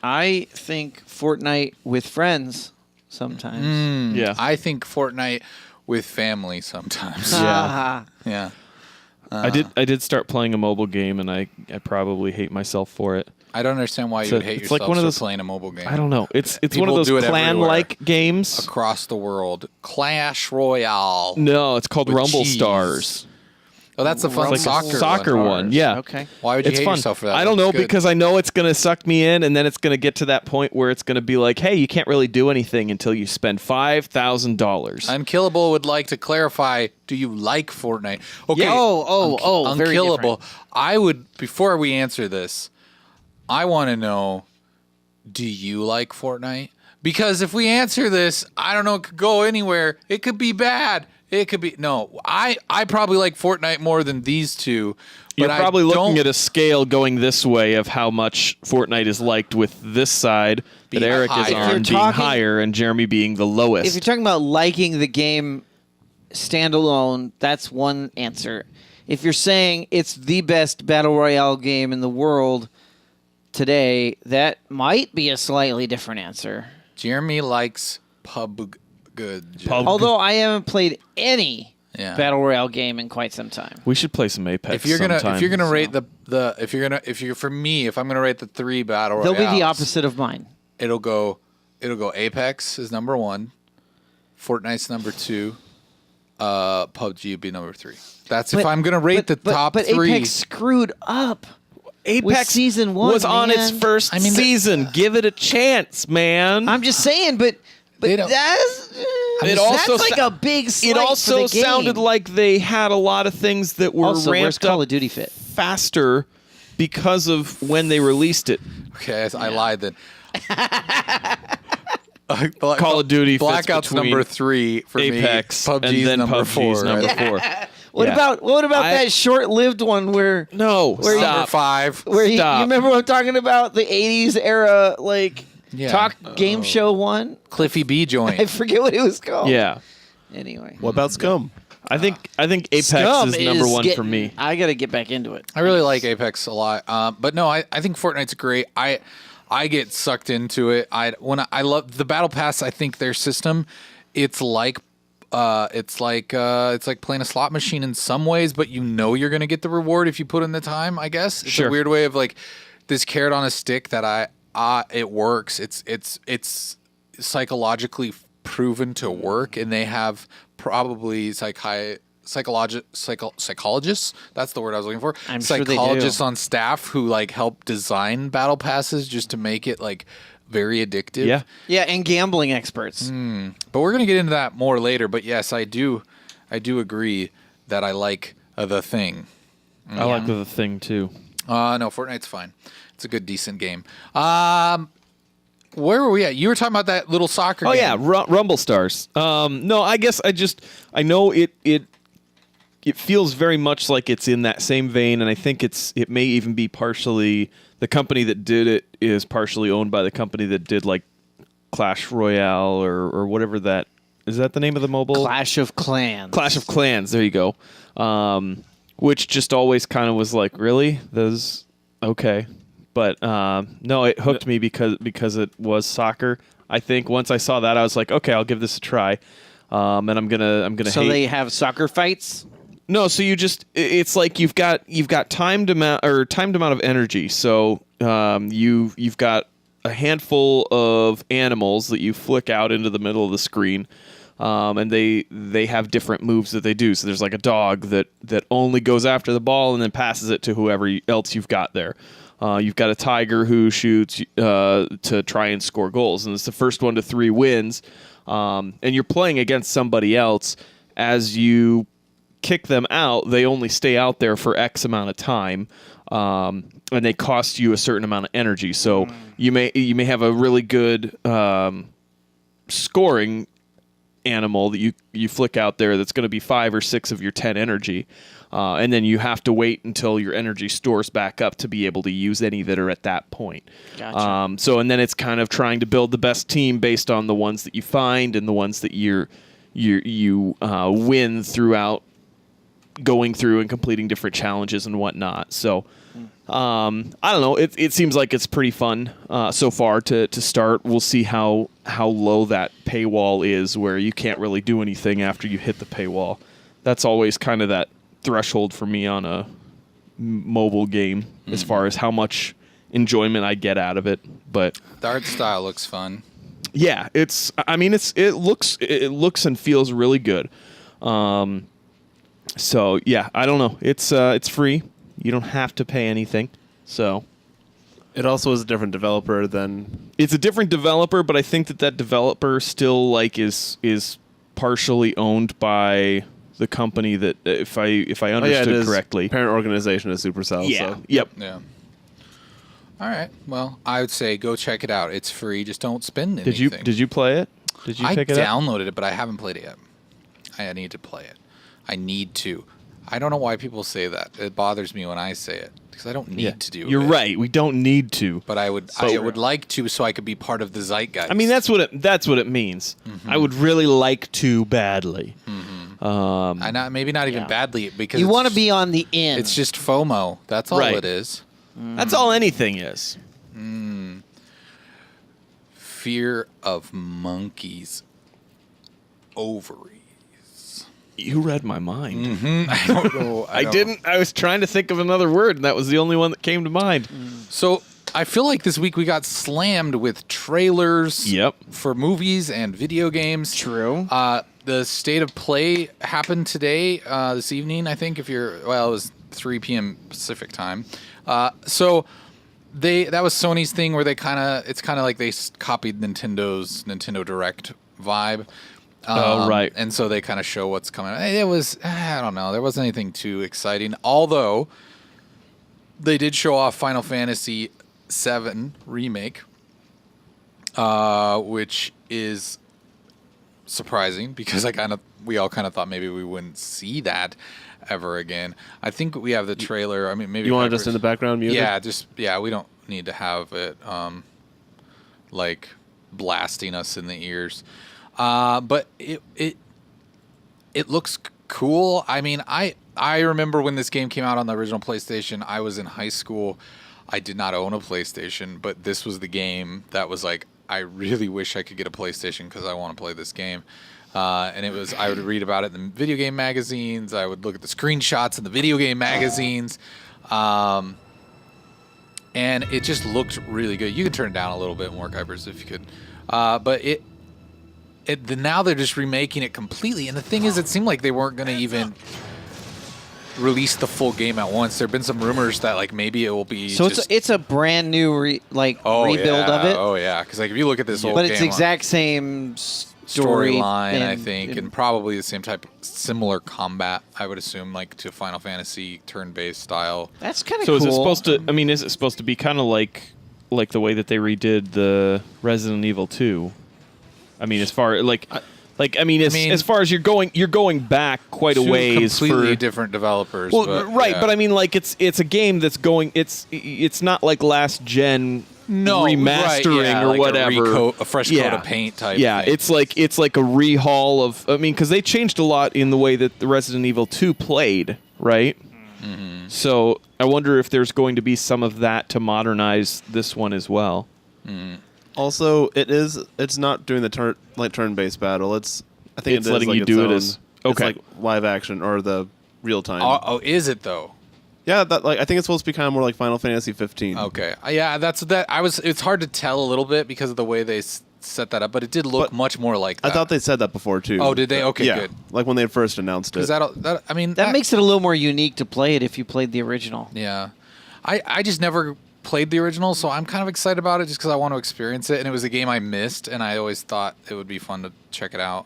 I think Fortnite with friends sometimes. Yeah. I think Fortnite with family sometimes. Yeah. Yeah. I did start playing a mobile game, and I probably hate myself for it. I don't understand why you So would hate it's yourself like one of for those- playing a mobile game. I don't know. It's one People of those do it clan-like games. across the world. Clash Royale. No, it's called With Rumble cheese. Stars. Oh, that's the fun Rumble soccer one. Yeah. Okay. Why would you It's hate fun. yourself for that? I don't know It's good. because I know it's going to suck me in, and then it's going to get to that point where it's going to be like, hey, you can't really do anything until you spend $5,000. Unkillable would like to clarify, do you like Fortnite? Okay. Yeah. Oh, very Unkillable. different. I would, before we answer this, I want to know, do you like Fortnite? Because if we answer this, I don't know, it could go anywhere. It could be bad. It could be, no, I probably like Fortnite more than these two. You're but probably I looking don't- at a scale going this way of how much Fortnite is liked with this side that Being Eric is higher. If on you're being talking- higher and Jeremy being the lowest. If you're talking about liking the game standalone, that's one answer. If you're saying it's the best battle royale game in the world today, that might be a slightly different answer. Jeremy likes PUBG. Pub- Although I haven't played any Yeah. battle royale game in quite some time. we should play some Apex If you're gonna sometime. rate if I'm gonna rate the 3 battle royales, They'll be the opposite of mine. It'll go Apex is number 1, Fortnite's number 2, PUBG would be number 3. That's if I'm gonna rate the top 3. Apex screwed up. Apex with season 1 was on its man. first I mean, season. Give it a chance, man. I'm just saying, but They don't- that's It also that's like sa- a big slight it also for the game. sounded like they had a lot of things that were Also, where's ramped Call up of Duty fit? faster because of when they released it. Okay, I lied then. Call of Duty fits Blackout's between number 3 for Apex me. and PUBG's then number PUBG's 4. number right? 4. What Yeah. about I- that short-lived one where No, Where you- Number stop. 5. where you Stop. remember what I'm talking about, the 80s era like Yeah. talk game show one? Cliffy B joint. I forget what it was called. Yeah. Anyway. What about Scum? I think Apex Scum is number 1 getting- for me. I got to get back into it. I really like Apex a lot, but no, I think Fortnite's great. I get sucked into it. I love the Battle Pass. I think their system, it's like playing a slot machine in some ways, but you're gonna get the reward if you put in the time. I guess it's Sure. a weird way of like this carrot on a stick that it works. It's psychologically proven to work, and they have probably psychologists. That's the word I was looking for. I'm sure they do. Psychologists on staff who like help design battle passes just to make it like very addictive. Yeah. Yeah, and gambling experts. But we're gonna get into that more later. But yes, I do agree that I like the thing. I like the thing too. No, Fortnite's fine. It's a good, decent game. Where were we at? You were talking about that little soccer Oh game. yeah, Rumble Stars. No, I guess I know it feels very much like it's in that same vein, and I think it may even be partially the company that did it is partially owned by the company that did like Clash Royale or whatever that is. That the name of the mobile Clash of Clans. Clash of Clans. There you go. Which just always kind of was like, really? Those okay. But no, it hooked me because it was soccer. I think once I saw that, I was like, okay, I'll give this a try. And I'm gonna. So they have soccer fights? No, so it's like you've got timed amount of energy. So you've got a handful of animals that you flick out into the middle of the screen. And they have different moves that they do. So there's like a dog that only goes after the ball and then passes it to whoever else you've got there. You've got a tiger who shoots to try and score goals, and it's the first 1 to 3 wins. And you're playing against somebody else. As you kick them out, they only stay out there for X amount of time, and they cost you a certain amount of energy. So you may have a really good scoring animal that you flick out there that's going to be 5 or 6 of your 10 energy. And then you have to wait until your energy stores back up to be able to use any that are at that point. Gotcha. And then it's kind of trying to build the best team based on the ones that you find and the ones that you win throughout going through and completing different challenges and whatnot. So I don't know. It seems like it's pretty fun so far to start. We'll see how low that paywall is, where you can't really do anything after you hit the paywall. That's always kind of that threshold for me on a mobile game as far as how much enjoyment I get out of it. But The art style looks fun. yeah, it looks and feels really good. So yeah, I don't know. It's free. You don't have to pay anything. So It also is a different developer than. it's a different developer, but I think that developer still like is partially owned by the company that if I understood correctly. Parent organization is Supercell. Yeah. So. Yep. Yeah. All right. Well, I would say go check it out. It's free. Just don't spend anything. Did you play it? Did you I pick it up? downloaded it, but I haven't played it yet. I need to play it. I need to. I don't know why people say that. It bothers me when I say it because I don't need to do it. You're right. We don't need to. But I would like to so I could be part of the zeitgeist. I mean, that's what it means. Mm-hmm. I would really like to badly. maybe not even badly because You want to be on the in. It's just FOMO. That's all Right. it is. That's all anything is. Fear of monkeys. Ovaries. You read my mind. I don't know. I didn't. I was trying to think of another word, and that was the only one that came to mind. So I feel like this week we got slammed with trailers Yep. for movies and video games. True. The state of play happened today, this evening, I think, it was 3 p.m. Pacific time. So that was Sony's thing where it's kind of like they copied Nintendo's Nintendo Direct vibe. Right. And so they kind of show what's coming. It was, I don't know, there wasn't anything too exciting. Although they did show off Final Fantasy VII Remake, which is surprising because we all kind of thought maybe we wouldn't see that ever again. I think we have the trailer. I mean, maybe You want it just in the background music? Yeah, we don't need to have it like blasting us in the ears. But it looks cool. I mean, I remember when this game came out on the original PlayStation, I was in high school. I did not own a PlayStation, but this was the game that was like, I really wish I could get a PlayStation because I want to play this game. And I would read about it in the video game magazines. I would look at the screenshots in the video game magazines. And it just looked really good. You could turn it down a little bit more, Kuipers, if you could. But now they're just remaking it completely. And the thing is, it seemed like they weren't going to even release the full game at once. There have been some rumors that like maybe it will be. So it's a brand new rebuild of it. Oh yeah, because like if you look at this whole but game, it's exact same storyline, I think, and probably the same similar combat. I would assume, like to Final Fantasy turn-based style. That's kind of So cool. is it supposed to? I mean, is it supposed to be kind of like the way that they redid the Resident Evil 2? I mean, as far as far as you're going back quite a Two ways completely for different developers. Well, but, right, yeah. but I mean, like it's a game that's going. It's not like last gen remastering or like whatever. A fresh coat of paint type. Yeah, thing. it's like a rehaul of. I mean, because they changed a lot in the way that the Resident Evil 2 played, right? Mm-hmm. So I wonder if there's going to be some of that to modernize this one as well. Mm-hmm. Also, it's not doing the turn-based battle. I think It's it is letting like you its do it own- as okay. It's like live action or the real time. Oh, is it though? Yeah, I think it's supposed to be kind of more like Final Fantasy 15. Okay. Yeah, that's that. It's hard to tell a little bit because of the way they set that up, but it did look But much more like that. I thought they said that before too. Oh, did they? Okay, yeah, good. like when they first announced it. That makes it a little more unique to play it if you played the original. Yeah. I just never played the original, so I'm kind of excited about it just because I want to experience it. And it was a game I missed, and I always thought it would be fun to check it out.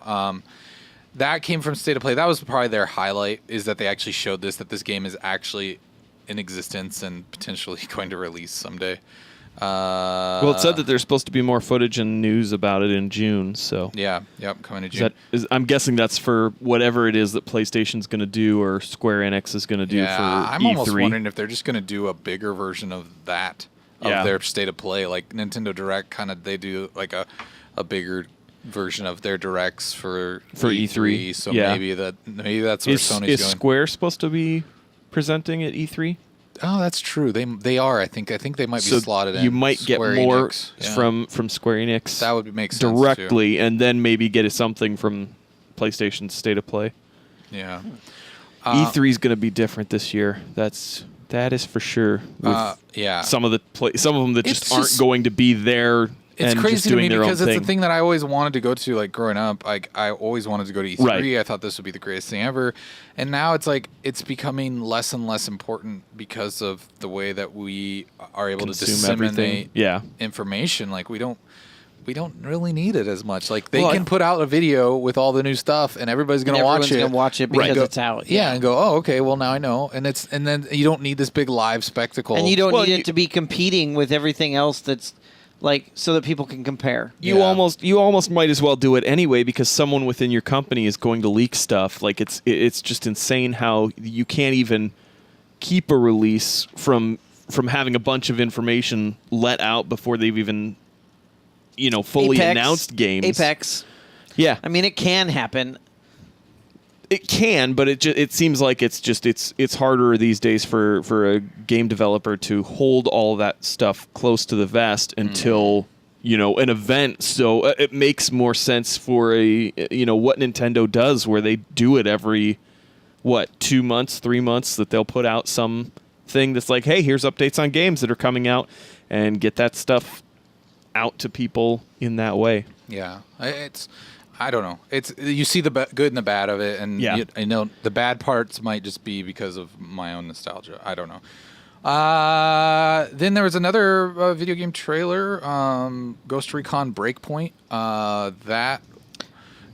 That came from State of Play. That was probably their highlight, is that they actually showed that this game is actually in existence and potentially going to release someday. Well, it said that there's supposed to be more footage and news about it in June. So Yeah, coming to June. I'm guessing that's for whatever it is that PlayStation's going to do or Square Enix is going to do for I'm E3. almost wondering if they're just going to do a bigger version of that, of Yeah. their State of Play. Like Nintendo Direct, they do like a bigger version of their directs for E3. So Yeah. maybe that's where Sony's is going. Square supposed to be presenting at E3? Oh, that's true. They are. I think they might be So slotted in. you might get Square more Enix, yeah. from Square Enix. That would make sense directly, and then maybe get something from PlayStation's State of Play. too. Yeah. E3 is going to be different this year. That is for sure. With Yeah. some of them that It's just aren't just- going to be there It's and crazy just to doing me their because own it's thing. the thing that I always wanted to go to, like growing up. Like I always wanted to go to E3. Right. I thought this would be the greatest thing ever, and now it's like it's becoming less and less important because of the way that we are able Consume to disseminate everything. Yeah. information. Like we don't really need it as much. Like they Well, can put out a video with all the new stuff, and everybody's gonna watch it. Everyone's gonna watch it because it's out. Yeah, and go, oh, okay, well now I know, and then you don't need this big live spectacle, And you don't Well, need you- it to be competing with everything else that's like so that people can compare. You Yeah. almost might as well do it anyway because someone within your company is going to leak stuff. Like it's just insane how you can't even keep a release from having a bunch of information let out before they've even fully Apex, announced games. Apex. Yeah, I mean, it can happen. it can, but it seems like it's harder these days for a game developer to hold all that stuff close to the vest until an event. So it makes more sense for what Nintendo does, where they do it every 2 months, 3 months, that they'll put out some thing that's like, hey, here's updates on games that are coming out, and get that stuff out to people in that way. Yeah, I don't know. It's you see the good and the bad of it, and Yeah. I know the bad parts might just be because of my own nostalgia. I don't know. Then there was another video game trailer, Ghost Recon Breakpoint. That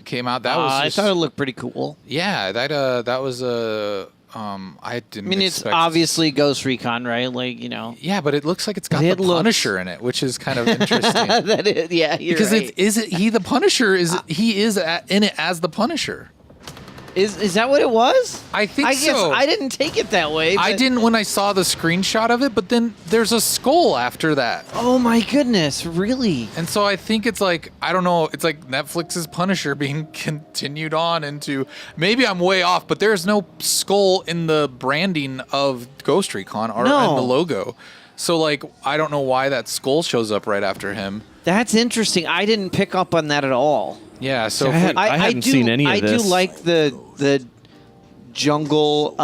came out. That was I just, thought it looked pretty cool. yeah. That was a. I didn't. I mean, it's expect- obviously Ghost Recon, right? Like, Yeah, but it looks like it's got It the looks- Punisher in it, which is kind of interesting. that is, yeah, you're Because right. is it he the Punisher? He is in it as the Punisher? Is that what it was? I think I guess so. I didn't take it that way. I but- didn't when I saw the screenshot of it, but then there's a skull after that. Oh my goodness, really? And so I think it's like, I don't know, it's like Netflix's Punisher being continued on into, maybe I'm way off, but there's no skull in the branding of Ghost Recon or No. in the logo. So like, I don't know why that skull shows up right after him. That's interesting. I didn't pick up on that at all. Yeah, so I had- I hadn't seen any of I this. do like the jungle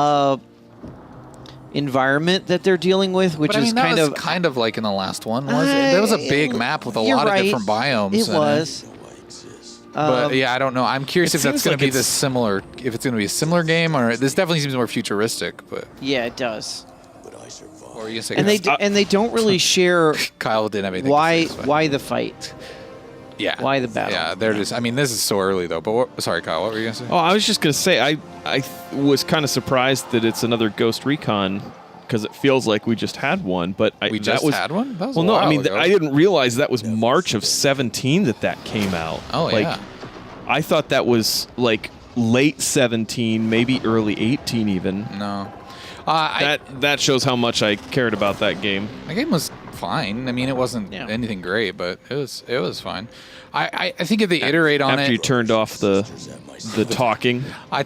environment that they're dealing with, which but I mean, is that was kind of like in the last one, was it? There was a big map with a You're lot right. of different biomes. It in was. But yeah, I don't know. I'm curious if that's seems going like to be it's- this similar. If it's going to be a similar game, or this definitely seems more futuristic. But Yeah, it does. what were you saying? And they don't really share Kyle didn't have anything. why to say, so- why the fight. Yeah. why the battle? Yeah, they're just. I mean, this is so early though. But sorry, Kyle. What were you going to say? Oh, I was just gonna say I was kind of surprised that it's another Ghost Recon because it feels like we just had one, but We that just was, had one? That was well, a no, I while mean ago. I didn't realize that was March of 2017 that came out. Oh, like, yeah. I thought that was like late 2017, maybe early 2018 even. No. That shows how much I cared about that game. The game was fine. I mean, it wasn't Yeah. anything great, but it was fine. I think if they iterate on After it, you turned off the talking, I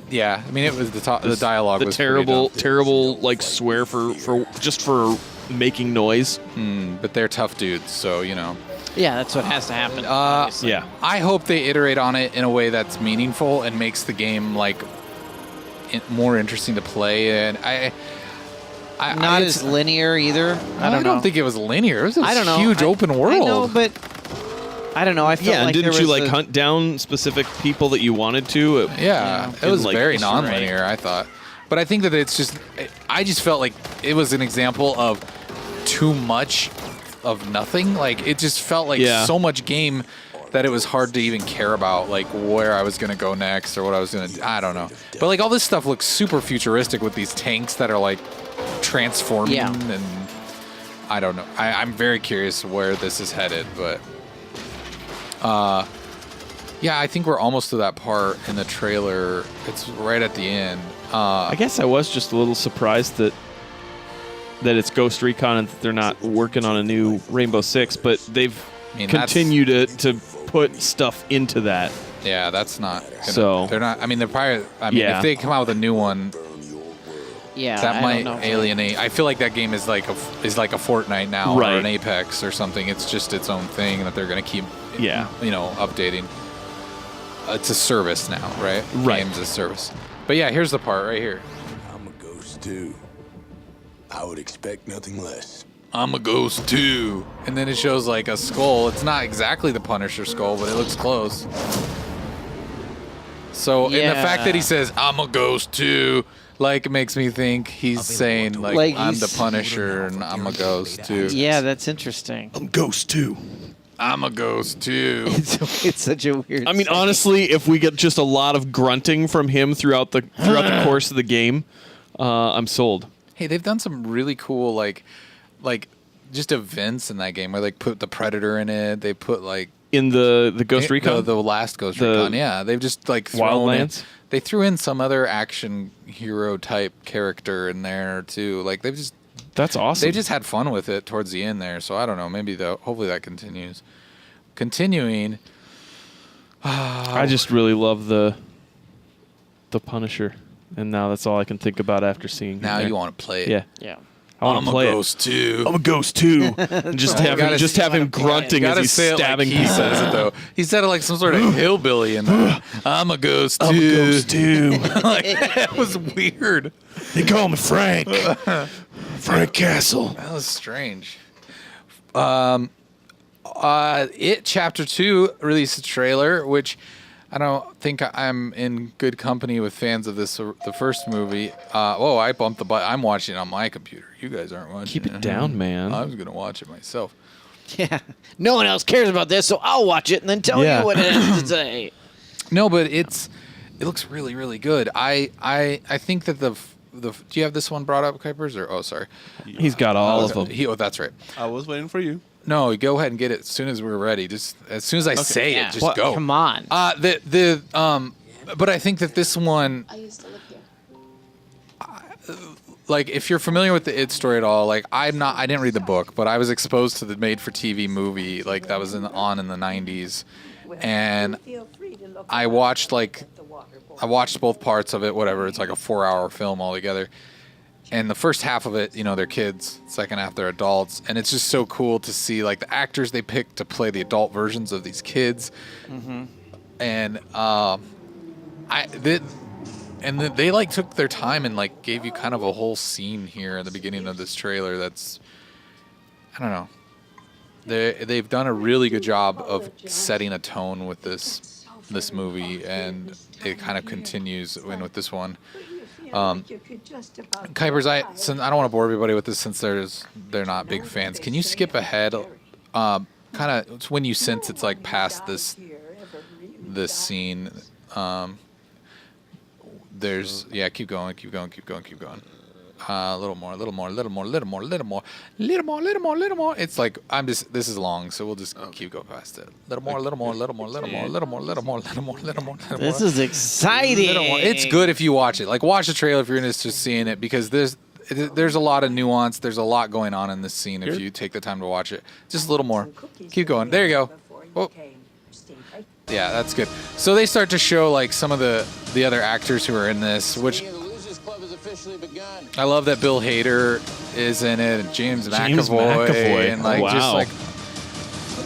mean, it was the dialogue the was terrible pretty dumb. terrible like swear for making noise. But they're tough dudes, so you know. Yeah, that's what has to happen. obviously. Yeah. I hope they iterate on it in a way that's meaningful and makes the game like more interesting to play. And Not it's- as linear either. I don't know. think it was linear. It was a I don't know. huge open world. I know, but I don't know. I felt Yeah, and like didn't there you was like hunt down specific people that you wanted to? Yeah, it in, was like, very Easter non-linear, I thought. But I think that it's just, I just felt like it was an example of too much of nothing. Like, it just felt like Yeah. so much game that it was hard to even care about, like, where I was going to go next or what I was going to, I don't know. But, like, all this stuff looks super futuristic with these tanks that are, like, transforming Yeah. and I don't know. I'm very curious where this is headed, but... yeah, I think we're almost to that part in the trailer. It's right at the end. I guess I was just a little surprised that it's Ghost Recon and that they're not working on a new Rainbow Six, but they've I mean, continued to put stuff into that. Yeah, that's not. Gonna, So- they're not. I mean, they're probably. I mean, Yeah. if they come out with a new one, yeah, that I might don't know. alienate. I feel like that game is like a Fortnite now or Right. an Apex or something. It's just its own thing that they're going to keep. Yeah. Updating. It's a service now, right? Right. Games as a service. But yeah, here's the part right here. I'm a ghost too. I would expect nothing less. I'm a ghost too. And then it shows like a skull. It's not exactly the Punisher skull, but it looks close. So, and the fact that he says, I'm a ghost too, like, makes me think he's saying, like I'm the Punisher and I'm a ghost too. Yeah, that's interesting. I'm Ghost too. I'm a ghost too. It's such a weird. I mean, honestly, if we get just a lot of grunting from him throughout the course of the game, I'm sold. Hey, they've done some really cool, like just events in that game where they put the Predator in it. They put, like, In the Ghost Recon? the last Ghost Recon, yeah. They've just, like, thrown in, Wildlands? they threw in some other action hero type character in there too. Like, That's awesome. they just had fun with it towards the end there. So I don't know. Maybe hopefully that continues. Continuing. I just really love the Punisher, and now that's all I can think about after seeing. Now him there. you want to play it. Yeah. Yeah. I want I'm to play a ghost too. I'm a ghost too. And just have him grunting as he's stabbing he people. says it though. He said it like some sort of hillbilly, and I'm a ghost too. I'm a ghost too. Like, that was weird. They call me Frank. Frank Castle. That was strange. It Chapter 2 released a trailer, which I don't think I'm in good company with fans of the first movie. I bumped the button. I'm watching it on my computer. You guys aren't watching Keep it down, man. I was going to watch it myself. Yeah. No one else cares about this, so I'll watch it and then tell you what it has to say. No, but it looks really, really good. I think that the do you have this one brought up, Kuipers? Or sorry, He's got all of them. That's right. I was waiting for you. No, go ahead and get it as soon as we're ready. Just as soon as I say it, just What? go. Come on. But I think that this one, I used to live here. like, if you're familiar with the It story at all, like, I didn't read the book, but I was exposed to the made-for-TV movie, like, that was on in the 90s, and I watched both parts of it, whatever. It's like a 4-hour film altogether. And the first half of it, they're kids. Second half, they're adults. And it's just so cool to see, like, the actors they picked to play the adult versions of these kids. Mm-hmm. And they like took their time and like gave you kind of a whole scene here at the beginning of this trailer. That's, I don't know. They've done a really good job of setting a tone with this movie, and it kind of continues with this one. Kuipers, I don't want to bore everybody with this since they're not big fans. Can you skip ahead? Kind of, it's when you sense it's like past this scene. Keep going. A little more. It's like this is long, so we'll just keep going past it. Little more. This is exciting. It's good if you watch it. Like, watch the trailer if you're interested in seeing it, because there's a lot of nuance. There's a lot going on in this scene if you take the time to watch it. Just a little more. Keep going. There you go. Oh. Yeah, that's good. So they start to show like some of the other actors who are in this, which I love that Bill Hader is in it, and James McAvoy. And like just like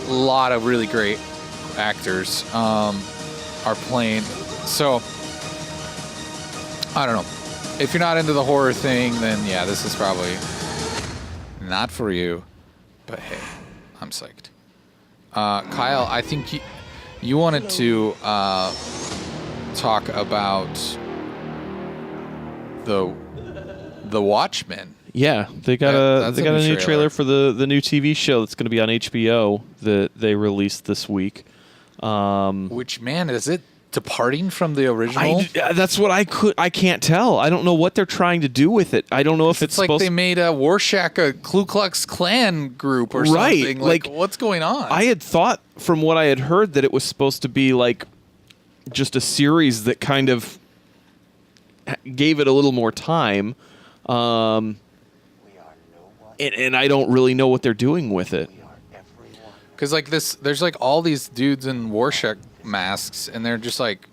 a lot of really great actors are playing. So I don't know. If you're not into the horror thing, then yeah, this is probably not for you. But hey, I'm psyched. Kyle, I think you wanted to talk about the Watchmen. Yeah, they got a new trailer for the new TV show that's going to be on HBO that they released this week. Which, man, is it departing from the original? That's what I can't tell. I don't know what they're trying to do with it. I don't know if it's like they made a Rorschach a Ku Klux Klan group or something. Like, what's going on? I had thought from what I had heard that it was supposed to be like just a series that kind of gave it a little more time. And I don't really know what they're doing with it. Because like there's like all these dudes in Rorschach masks, and they're just like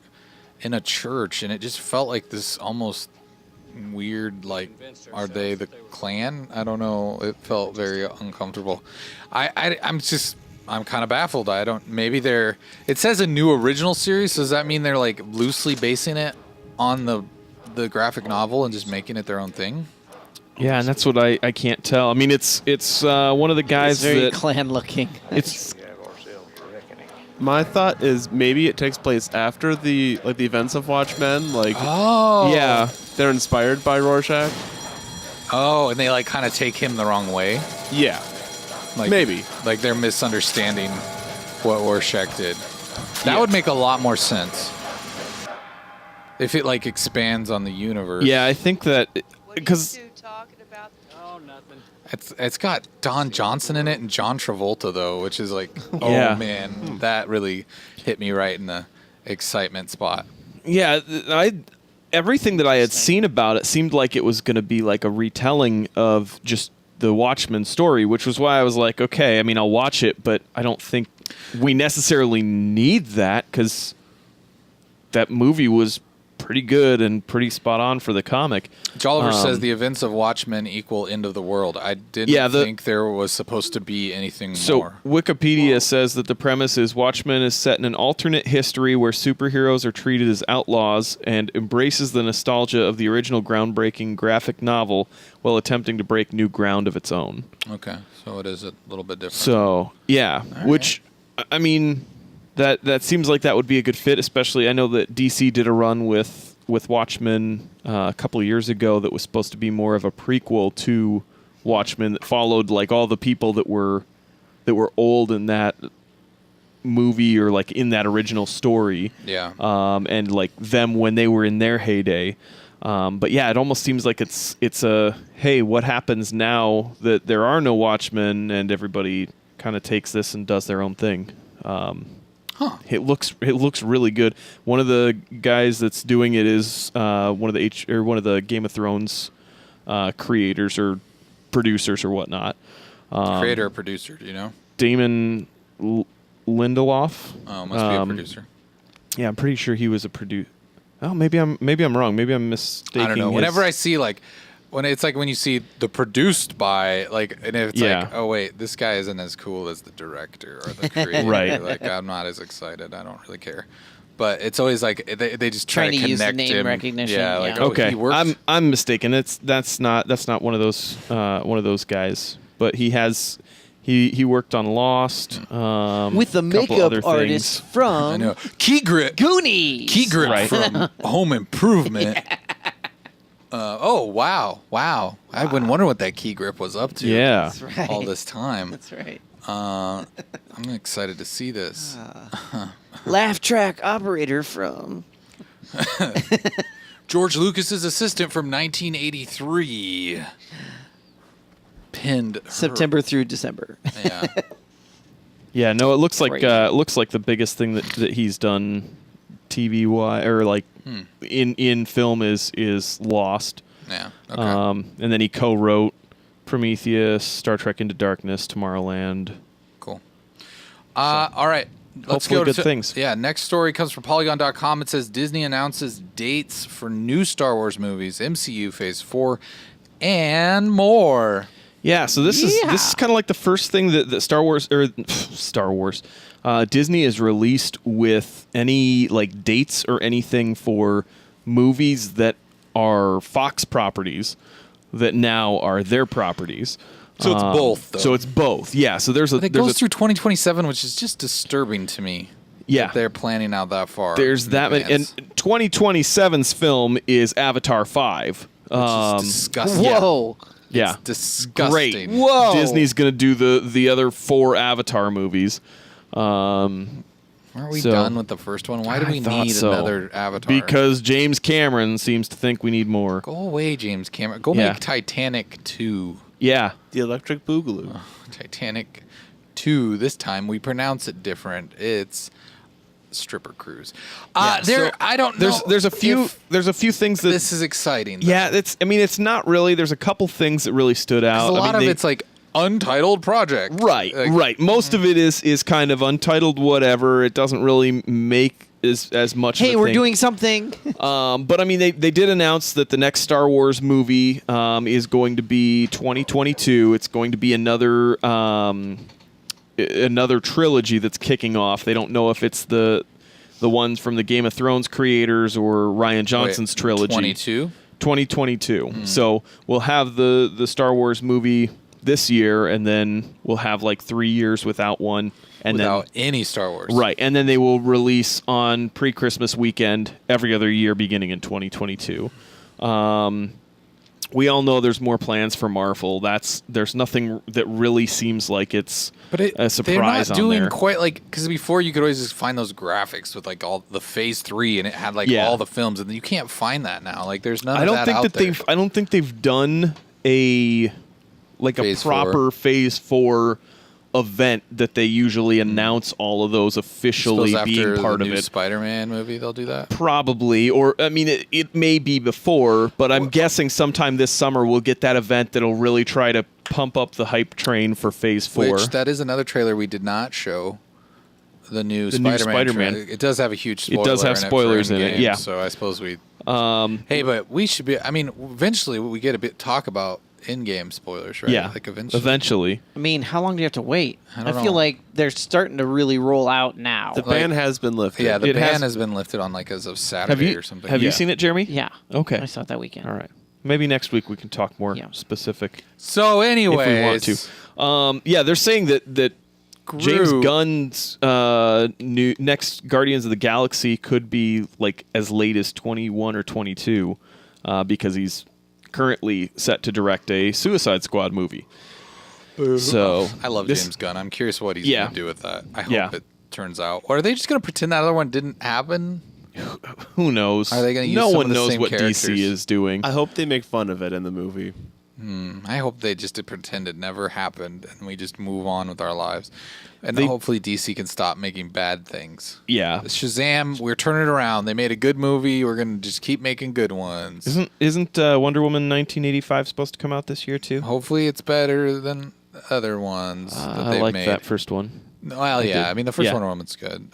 in a church, and it just felt like this almost weird, like, are they the Klan? I don't know. It felt very uncomfortable. I'm kind of baffled. It says a new original series. So does that mean they're like loosely basing it on the graphic novel and just making it their own thing? Yeah, and that's what I can't tell. I mean, it's one of the guys It's very that clan looking. it's My thought is maybe it takes place after the events of Watchmen. Like, Oh. yeah. they're inspired by Rorschach. Oh, and they like kind of take him the wrong way. Yeah, Like, maybe. Like they're misunderstanding what Rorschach did. That would make a lot more sense if it like expands on the universe. Yeah, I think that because talking about? Oh, nothing. It's got Don Johnson in it and John Travolta though, which is like, oh Yeah. man, that really hit me right in the excitement spot. yeah, everything that I had seen about it seemed like it was going to be like a retelling of just the Watchmen story, which was why I was like, okay, I mean, I'll watch it, but I don't think we necessarily need that because that movie was pretty good and pretty spot on for the comic. Jolliver says the events of Watchmen equal end of the world. I didn't think there was supposed to be anything So more. Wikipedia says that the premise is Watchmen is set in an alternate history where superheroes are treated as outlaws and embraces the nostalgia of the original groundbreaking graphic novel while attempting to break new ground of its own. Okay, so it is a little bit different. So, yeah, which, I mean, that seems like that would be a good fit, especially I know that DC did a run with Watchmen a couple of years ago that was supposed to be more of a prequel to Watchmen that followed like all the people that were old in that movie or like in that original story. Yeah. And like them when they were in their heyday. But yeah, it almost seems like it's a, hey, what happens now that there are no Watchmen and everybody kind of takes this and does their own thing. It looks really good. One of the guys that's doing it is one of the Game of Thrones creators or producers or whatnot. Creator or producer, do you know? Damon Lindelof. Oh, must be a producer. Yeah, I'm pretty sure he was a producer. Oh, maybe I'm wrong. Maybe I'm mistaking. I don't know. Whenever I see like when it's like when you see the produced by like and if it's like, oh wait, this guy isn't as cool as the director or the creator. Right. Like I'm not as excited. I don't really care. But it's always like they just try Trying to to use the connect name him. recognition, Yeah, like yeah. oh, Okay, he works. I'm mistaken. That's not one of those guys. But he worked on Lost With the couple other makeup artist things. from I know. Key Grip Goonies. Right. From Home Improvement. Oh wow. I've been wondering what that Key Grip was up to. Yeah. That's right. All this time. That's right. I'm excited to see this. Laugh track operator from George Lucas's assistant from 1983. Pinned her. September through December. Yeah. Yeah, no, it looks like Great. the biggest thing that he's done TV wise or like in film is Lost. Yeah. Okay. And then he co-wrote Prometheus, Star Trek Into Darkness, Tomorrowland. Cool. All right. Let's Hopefully go good to things. Yeah, next story comes from Polygon.com. It says Disney announces dates for new Star Wars movies, MCU Phase 4, and more. Yeah, so this is kind of like the first thing that Star Wars Disney has released with any like dates or anything for movies that are Fox properties that now are their properties. So it's both, though. So it's both. Yeah. So there's a But it goes through 2027, which is just disturbing to me. Yeah. That they're planning out that far. There's in that many, and advance, 2027's film is Avatar 5. which is disgusting. Whoa. Yeah. It's disgusting. Great. Whoa. Disney's going to do the other 4 Avatar movies. Aren't we So- done with the first one? Why do I we thought need so. another Avatar? Because James Cameron seems to think we need more. Go away, James Cameron. Go Yeah. make Titanic 2. Yeah. The Electric Boogaloo. Titanic 2. This time we pronounce it different. It's Stripper Cruise. So I don't know. There's a few things that this is exciting. though. yeah, it's not really. There's a couple things that really stood out. 'Cause a I lot mean, of it's like untitled project. right, Like, right. Most of it is kind of untitled whatever. It doesn't really make as much of Hey, a we're thing. doing something. But I mean, they did announce that the next Star Wars movie is going to be 2022. It's going to be another trilogy that's kicking off. They don't know if it's the ones from the Game of Thrones creators or Ryan Johnson's trilogy. 22. 2022. So we'll have the Star Wars movie this year, and then we'll have like 3 years without one, and Without any Star Wars. right, and then they will release on pre-Christmas weekend every other year, beginning in 2022. We all know there's more plans for Marvel. There's nothing that really seems like it's a surprise. They're not on doing there. quite like, because before you could always just find those graphics with like all the Phase 3 and it had like Yeah. all the films, and you can't find that now. Like there's none I of don't that think out that there. I don't think they've done a Phase proper Phase 4 event that they usually announce all of those officially Suppose being after part the of new it. Spider-Man movie, they'll do that. Probably, or I mean, it may be before, but I'm guessing sometime this summer we'll get that event that'll really try to pump up the hype train for Phase 4. Which that is another trailer we did not show. The new The new Spider-Man. Spider-Man. trailer. It does have a huge spoiler. It does have in spoilers for in it, Endgame, yeah. So I suppose we. Hey, but we should be. I mean, eventually we get a bit talk about in-game spoilers, right? Yeah, Like eventually. eventually. I mean, how long do you have to wait? I I don't feel know. like they're starting to really roll out now. The ban has been lifted. Yeah, the It ban has- has been lifted on like as of Have Saturday you or something. have Yeah. you seen it, Jeremy? Yeah. Okay. I saw it that weekend. All right. Maybe next week we can talk more Yeah. specific So anyway, if we want to. Yeah, they're saying that James Gunn's new next Guardians of the Galaxy could be like as late as 21 or 22 because he's currently set to direct a Suicide Squad movie. So I love this- James Gunn. I'm curious what he's Yeah. going to do with that. I hope Yeah. it turns out. Or are they just going to pretend that other one didn't happen? Who knows? Are they gonna use No some one of the knows same what characters? DC is doing. I hope they make fun of it in the movie. I hope they just pretend it never happened and we just move on with our lives. And They- hopefully DC can stop making bad things. Yeah. Shazam, we're turning it around. They made a good movie. We're going to just keep making good ones. Isn't Wonder Woman 1985 supposed to come out this year too? Hopefully it's better than other ones that I they've like made. that first one. Well, yeah. did. I mean, the first Yeah. Wonder Woman's good.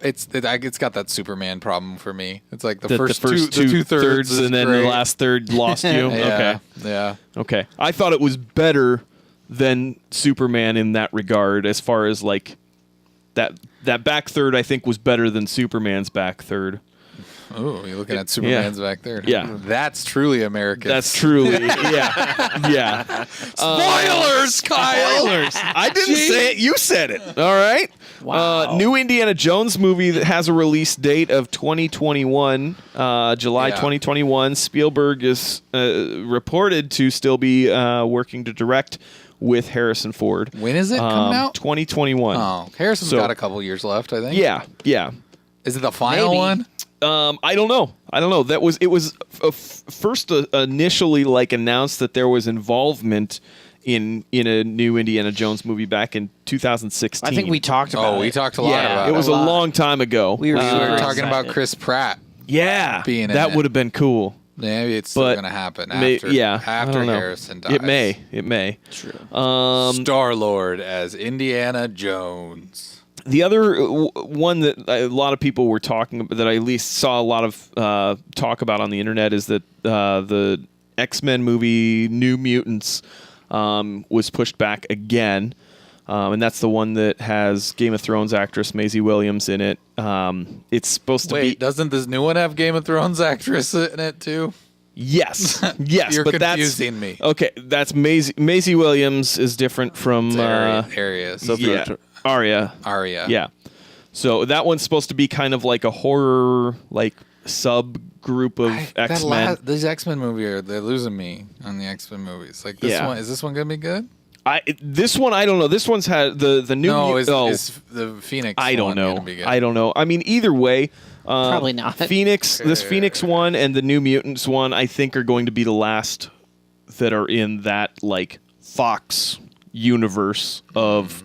It's got that Superman problem for me. It's like the The first two two-thirds is and then great. the last third lost you. Yeah, Okay. yeah. Okay. I thought it was better than Superman in that regard, as far as like that back third. I think was better than Superman's back third. Oh, you're looking at Superman's back there. Yeah. That's truly American. That's truly, yeah. Spoilers, Kyle. Spoilers. I didn't say it. You said it. All right. Wow. New Indiana Jones movie that has a release date of 2021, July Yeah. 2021. Spielberg is reported to still be working to direct with Harrison Ford. When is it coming out? 2021. Oh, Harrison's So- got a couple years left, I think. Yeah, yeah. Is it the final Maybe. one? I don't know. It was first initially like announced that there was involvement in a new Indiana Jones movie back in 2016. I think we talked about it. Oh, we talked a lot Yeah, about it was a a lot. long time ago. We were We super were talking excited. about Chris Pratt. Yeah, being in that it. would have been cool. Maybe it's still But going to happen may- after, yeah, I after don't know. Harrison dies. It may. It may. True. Star-Lord as Indiana Jones. The other one that a lot of people were talking about, that I at least saw a lot of talk about on the internet, is that the X-Men movie New Mutants was pushed back again. And that's the one that has Game of Thrones actress Maisie Williams in it. It's supposed to be... Wait, doesn't this new one have Game of Thrones actress in it too? Yes, yes, You're but confusing me. Okay, that's Maisie Williams is different from Arias. yeah, Arya. Arya. Yeah. So that one's supposed to be kind of like a horror like subgroup of X-Men. These X-Men movies they're losing me on the X-Men movies. Like this Yeah. one, is this one gonna be good? This one I don't know. This one's had the new No, mu- is the Phoenix? I don't one know. gonna be good? I don't know. I mean, either way, Probably not. This Phoenix one and the New Mutants one, I think, are going to be the last that are in that like Fox universe of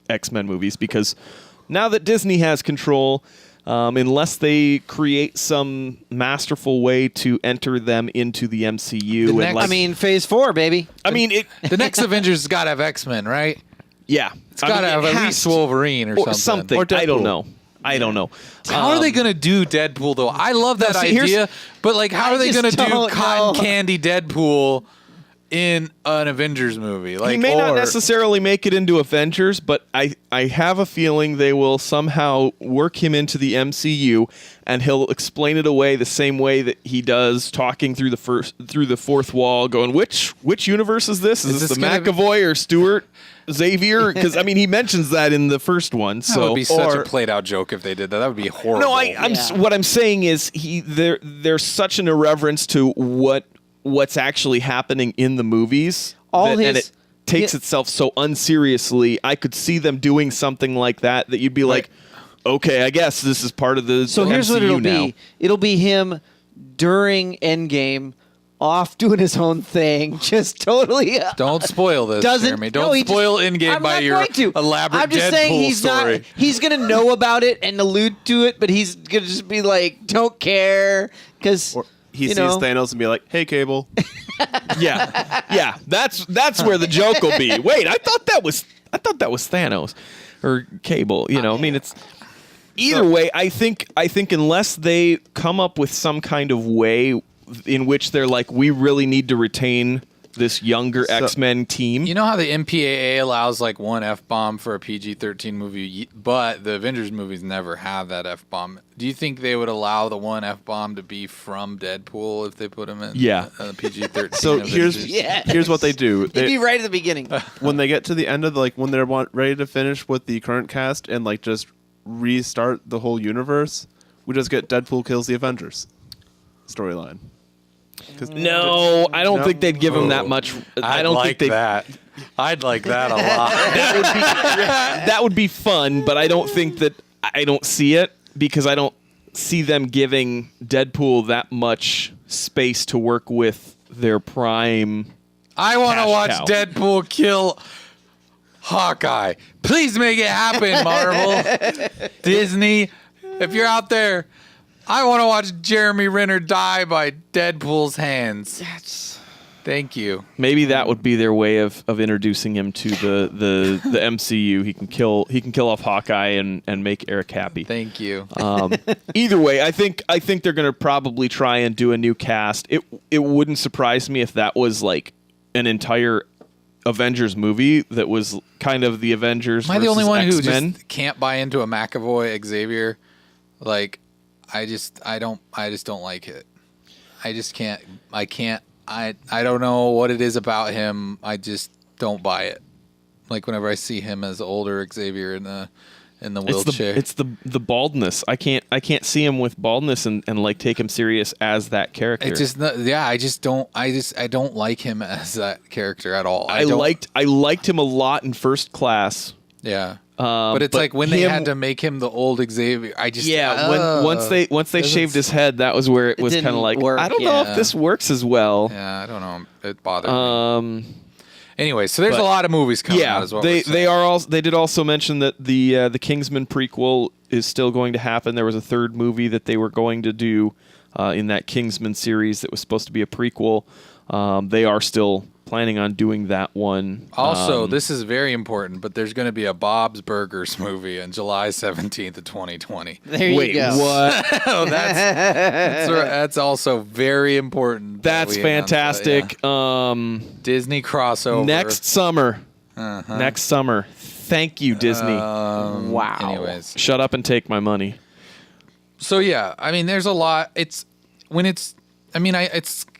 X-Men movies, because now that Disney has control, unless they create some masterful way to enter them into the MCU, The and next- like, I mean, Phase 4, baby. The next Avengers has got to have X-Men, right? yeah, It's got to have at least Wolverine or something. Or I don't know. I don't know. How are they going to do Deadpool, though? I love that see, here's- idea, but like, how are they just going to do don't cotton know. candy Deadpool in an Avengers movie. Like, he may not necessarily make it into Avengers, but I have a feeling they will somehow work him into the MCU, and he'll explain it away the same way that he does, talking through the fourth wall, going, which universe is this? Is this the McAvoy or Stewart Xavier? Because I mean, he mentions that in the first one. That would be such a played out joke if they did that. That would be horrible. No, what I'm saying is there's such an irreverence to what's actually happening in the movies, and it takes itself so unseriously. I could see them doing something like that you'd be like, okay, I guess this is part of the So here's MCU what it'll now. be. It'll be him during Endgame, off doing his own thing, just totally. Don't spoil this, Jeremy. Don't spoil Endgame by your elaborate I'm just Deadpool saying story. He's gonna know about it and allude to it, but he's gonna just be like, don't care, because he sees Thanos and be like, "Hey, Cable." yeah. That's where the joke will be. Wait, I thought that was Thanos or Cable. I mean, it's either way. I think unless they come up with some kind of way in which they're like, we really need to retain this younger X-Men team. You know how the MPAA allows like one F-bomb for a PG-13 movie, but the Avengers movies never have that F-bomb. Do you think they would allow the one F-bomb to be from Deadpool if they put him in PG-13? So here's what they do. It'd be right at the beginning. When they get to the end of when they're ready to finish with the current cast and like just restart the whole universe, we just get Deadpool kills the Avengers storyline. No, I don't think they'd give him that much. I don't think that. I'd like that a lot. That would be fun, but I don't think that. I don't see it because I don't see them giving Deadpool that much space to work with their prime. I want to watch Deadpool kill Hawkeye. Please make it happen, Marvel. Disney, if you're out there, I want to watch Jeremy Renner die by Deadpool's hands. Thank you. Maybe that would be their way of introducing him to the MCU. He can kill off Hawkeye and make Eric happy. Thank you. Either way, I think they're going to probably try and do a new cast. It wouldn't surprise me if that was like an entire Avengers movie that was kind of the Avengers. Am I the only one X-Men? who just can't buy into a McAvoy Xavier? Like, I just don't like it. I just can't. I don't know what it is about him. I just don't buy it. Like whenever I see him as older Xavier in the wheelchair, it's the baldness. I can't see him with baldness and like take him serious as that character. It's just I don't like him as that character at all. I liked him a lot in First Class. Yeah. But it's like when they had to make him the old Xavier, I just once they shaved his head, that was where it was kind of like I don't know if this works as well. Yeah, I don't know. It bothered me. Anyway, so there's a lot of movies coming out as well. They did also mention that the Kingsman prequel is still going to happen. There was a third movie that they were going to do in that Kingsman series that was supposed to be a prequel. They are still planning on doing that one. Also, this is very important, but there's going to be a Bob's Burgers movie on July 17th of 2020. There you go. What? Oh, that's also very important. That's fantastic. Disney crossover. Next summer. Next summer. Thank you, Disney. Wow. Anyways. Shut up and take my money. So, yeah, I mean, there's a lot.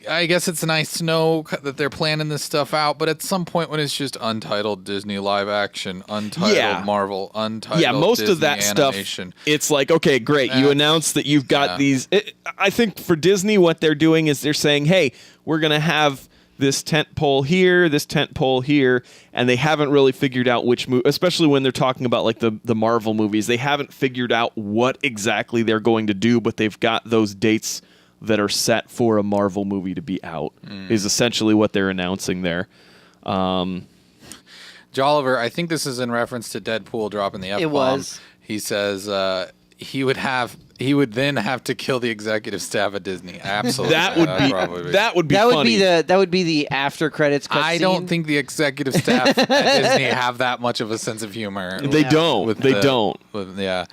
I guess it's nice to know that they're planning this stuff out, but at some point when it's just untitled Disney live action, untitled Marvel, untitled most Disney of that animation, stuff, it's like, okay, great, you announced that you've got these. I think for Disney, what they're doing is they're saying, hey, we're going to have this tent pole here, this tent pole here, and they haven't really figured out which movie, especially when they're talking about like the Marvel movies, they haven't figured out what exactly they're going to do, but they've got those dates that are set for a Marvel movie to be out is essentially what they're announcing there. Jolliver, I think this is in reference to Deadpool dropping the F-bomb. It was. He says he would then have to kill the executive staff at Disney. Absolutely. That would be funny. That would be the after credits cutscene. I don't think the executive staff at Disney have that much of a sense of humor. They don't. They don't. Yeah.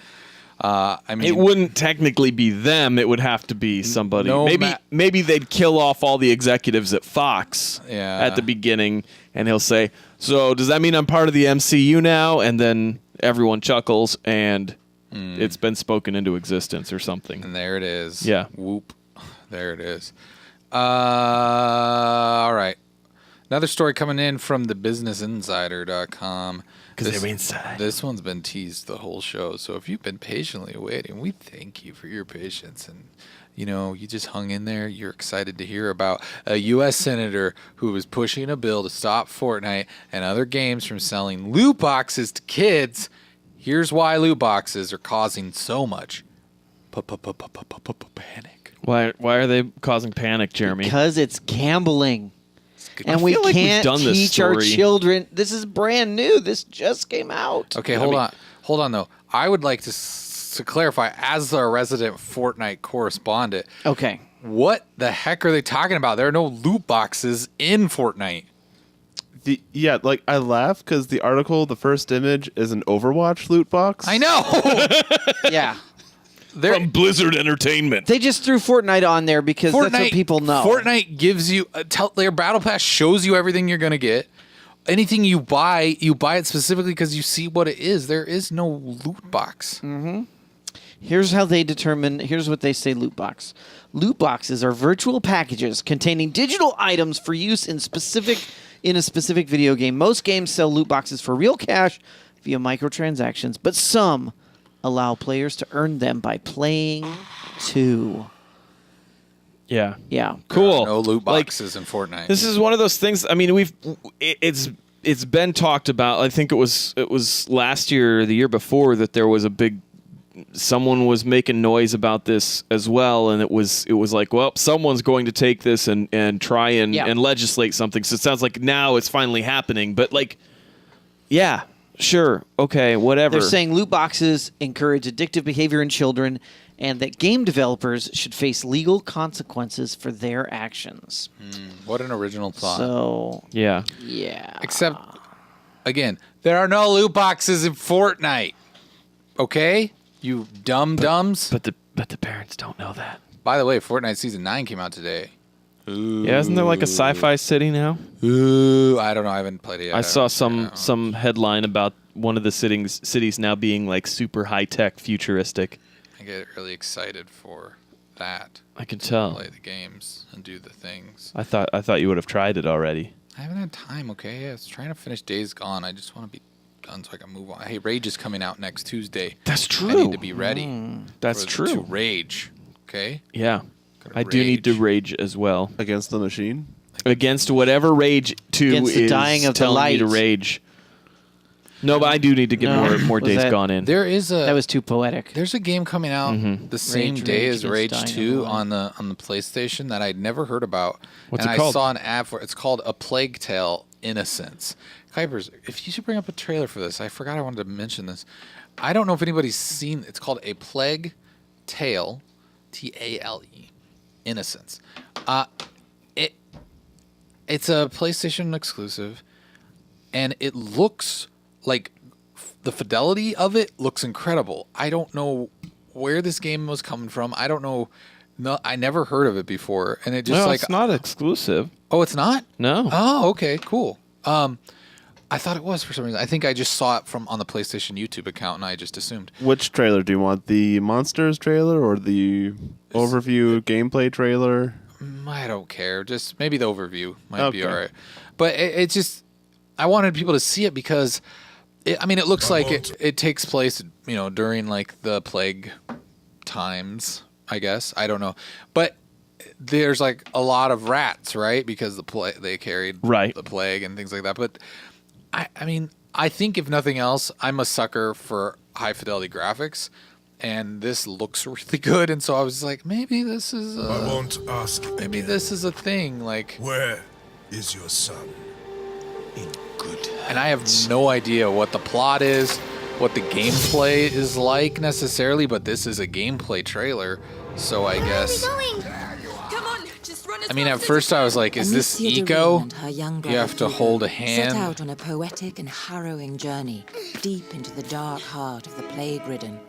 I mean, It wouldn't technically be them. It would have to be somebody. No maybe they'd kill off all the executives at Fox Yeah. at the beginning, and he'll say, "So does that mean I'm part of the MCU now?" And then everyone chuckles, and it's been spoken into existence or something. And there it is. Yeah. Whoop. There it is. All right. Another story coming in from thebusinessinsider.com. 'Cause they're inside. This one's been teased the whole show. So if you've been patiently waiting, we thank you for your patience. And, you know, you just hung in there. You're excited to hear about a U.S. senator who was pushing a bill to stop Fortnite and other games from selling loot boxes to kids. Here's why loot boxes are causing so much panic. Why are they causing panic, Jeremy? Because it's gambling. And we feel like we've can't done this teach our story. children. This is brand new. This just came out. Okay, hold on though. I would like to clarify, as a resident Fortnite correspondent, Okay. what the heck are they talking about? There are no loot boxes in Fortnite. I laugh because the article, the first image is an Overwatch loot box. I know. Yeah. From Blizzard Entertainment. They just threw Fortnite on there because that's what people know. Fortnite gives you their battle pass shows you everything you're gonna get. Anything you buy it specifically because you see what it is. There is no loot box. Here's how they determine. Here's what they say loot box. Loot boxes are virtual packages containing digital items for use in a specific video game. Most games sell loot boxes for real cash via microtransactions, but some allow players to earn them by playing too. Yeah. Yeah. Cool. No loot boxes in Fortnite. This is one of those things. I mean, it's been talked about. I think it was last year or the year before that there was someone was making noise about this as well, and it was like, well, someone's going to take this and try and legislate something. So it sounds like now it's finally happening. But like, yeah, sure, okay, whatever. They're saying loot boxes encourage addictive behavior in children and that game developers should face legal consequences for their actions. What an original thought. So, yeah. Except, again, there are no loot boxes in Fortnite. Okay? You dumb-dumbs. But the parents don't know that. By the way, Fortnite Season 9 came out today. Ooh. Yeah, isn't there like a sci-fi city now? Ooh, I don't know. I haven't played it yet. I saw some headline about one of the cities now being like super high-tech, futuristic. I get really excited for that. I can tell. Play the games and do the things. I thought you would have tried it already. I haven't had time, okay? I was trying to finish Days Gone. I just want to be done so I can move on. Hey, Rage is coming out next Tuesday. That's true. I need to be ready. That's true. To Rage, okay? Yeah. Gotta I do need to rage. rage as well. Against the machine. Against whatever Rage 2 Against the is dying of the telling me to light. rage. No, but I do need to get more Was Days that- Gone in. There is that was too poetic. There's a game coming out the same Rage day as Against Rage Dying 2 of the on the PlayStation that I'd never heard about. What's and it called? I saw an ad for it. It's called A Plague Tale: Innocence. Kuipers, if you should bring up a trailer for this. I forgot I wanted to mention this. I don't know if anybody's seen. It's called A Plague Tale, Tale, Innocence. It's a PlayStation exclusive, and it looks like the fidelity of it looks incredible. I don't know where this game was coming from. I don't know. No, I never heard of it before, and it just No, like it's not exclusive. Oh, it's not. No. Oh, okay, cool. I thought it was for some reason. I think I just saw it from on the PlayStation YouTube account, and I just assumed. Which trailer do you want? The Monsters trailer or the overview gameplay trailer? I don't care. Just maybe the overview might be Okay. all right. But it just, I wanted people to see it because, it looks like it takes place, during like the plague times, I guess. I don't know. But there's like a lot of rats, right? Because they carried the plague and things like that. But I think if nothing else, I'm a sucker for high fidelity graphics. And this looks really good, and so I was like, maybe this is I won't ask maybe again. this is a thing, like. Where is your son? In good And I have no idea what the plot is, what the gameplay is like necessarily, but this is a gameplay trailer, so I guess. Come on, just run as I mean, fast at as first you I can. was like, is this Amicia eco? Doreen and her young You brother have to Hugo hold a Set hand. out on a poetic and harrowing journey deep into the dark heart of the plague-ridden.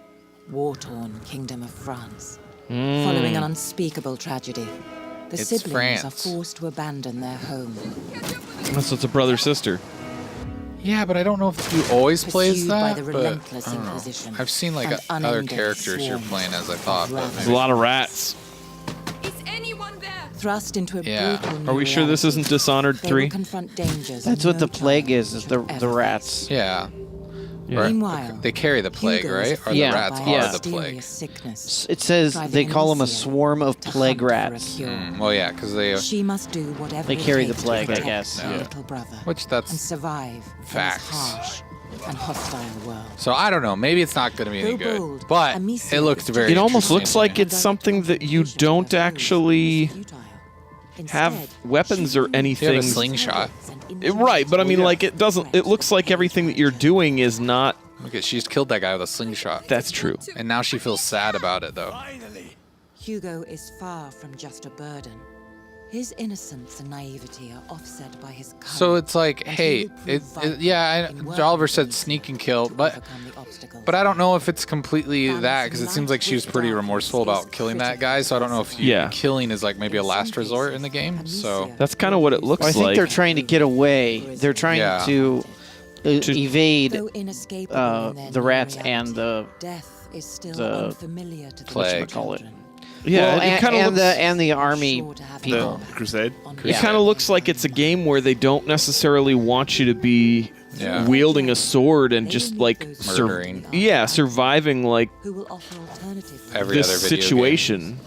war-torn kingdom of France. Following an unspeakable tragedy, the It's siblings France. are forced to abandon their home. So it's a brother-sister. Yeah, but I don't know if you always plays Pursued by that. the But relentless I don't know. Inquisition I've seen like and other unending characters you're swarms playing as I thought, but There's a maybe. lot of rats. Is anyone there? Thrust into a Yeah. brutal new Are we sure this reality, isn't Dishonored they 3? will confront dangers That's no what the plague child is the should ever rats. Yeah. Yeah. Right. Meanwhile, They carry the plague, Hugo right? is Or Yeah, the rats by a are the mysterious plague. sickness, It says driving they call them a Amicia swarm of to plague hunt for a rats. cure. Well, yeah, because they. She must do whatever They it carry the takes to plague, I protect guess. her Yeah. little brother, Which and that's. survive facts. in this harsh and hostile world. So I don't know. Maybe it's not going to be any Go good, bold. but Amicia it looked is very. It almost interesting looks to like me. it's something that you don't actually have weapons or You anything. have a slingshot. Right, but I mean, like, it doesn't. It looks like everything that you're doing is not. Look at she's killed that guy with a slingshot, That's true. and now she feels sad about it though. Hugo is far from just a burden. His innocence and naivety are offset by his courage. So it's like, and he hey, will prove it vital yeah. in I, working Oliver with said Amicia sneak and kill, to but overcome the obstacles. I don't know if it's completely that Balancing because it seems light like she was with pretty darkness remorseful is about killing that guy. So I don't know if Yeah. killing is like maybe a In last some resort in the cases, game. So Amicia That's kind of what it looks Well, I think like. they're trying to get away. They're trying Yeah. to evade Though inescapable in their the new rats reality, and the death is still the unfamiliar to the plague. children. Yeah, well, it kind of looks. and the army Sure to have people. impact Crusade? on It Yeah. kind of looks like it's a game where they don't necessarily want you to be Yeah. wielding a sword and just like Murdering. surviving like who will offer alternative Every this other video game. situation.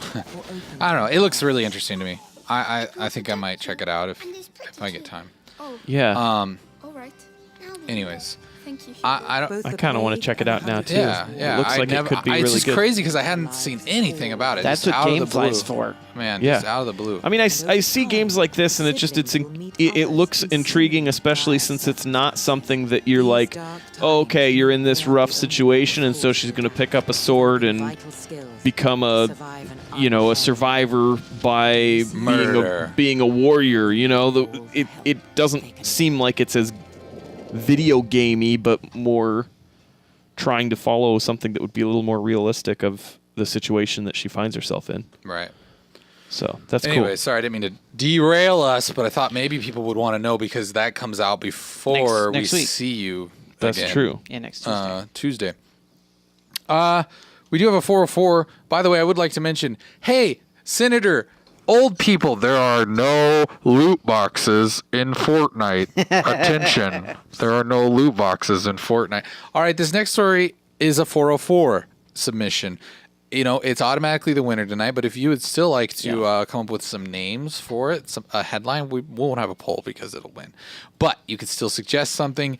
I don't know. It looks really interesting to me. I think I might check it out if I get time. Yeah, Um. All right. Anyways, Thank you. I don't. Both I the kind of want to plague check it and out the now hundred too. Yeah, yeah. It looks I like never, it could be it's really just good. crazy because I hadn't seen anything about it. That's just what out of the Gamefly's blue. for. Man, Yeah. just out of the blue. I mean, I see games like this, and it looks intriguing, especially since it's not something that you're like, oh, okay, you're in this rough situation, and so she's going to pick up a sword and become a survivor by Murder. being a warrior. You know, it doesn't seem like it's as video gamey, but more trying to follow something that would be a little more realistic of the situation that she finds herself in. Right. So that's Anyway, cool. sorry, I didn't mean to derail us, but I thought maybe people would want to know because that comes out before Next we week. see you. That's again. true. Yeah, next Tuesday. Tuesday. We do have a 404. By the way, I would like to mention, hey, Senator, old people, there are no loot boxes in Fortnite. Attention. There are no loot boxes in Fortnite. All right, this next story is a 404 submission. You know, it's automatically the winner tonight, but if you would still like to come up with some names for it, a headline, we won't have a poll because it'll win. But you could still suggest something.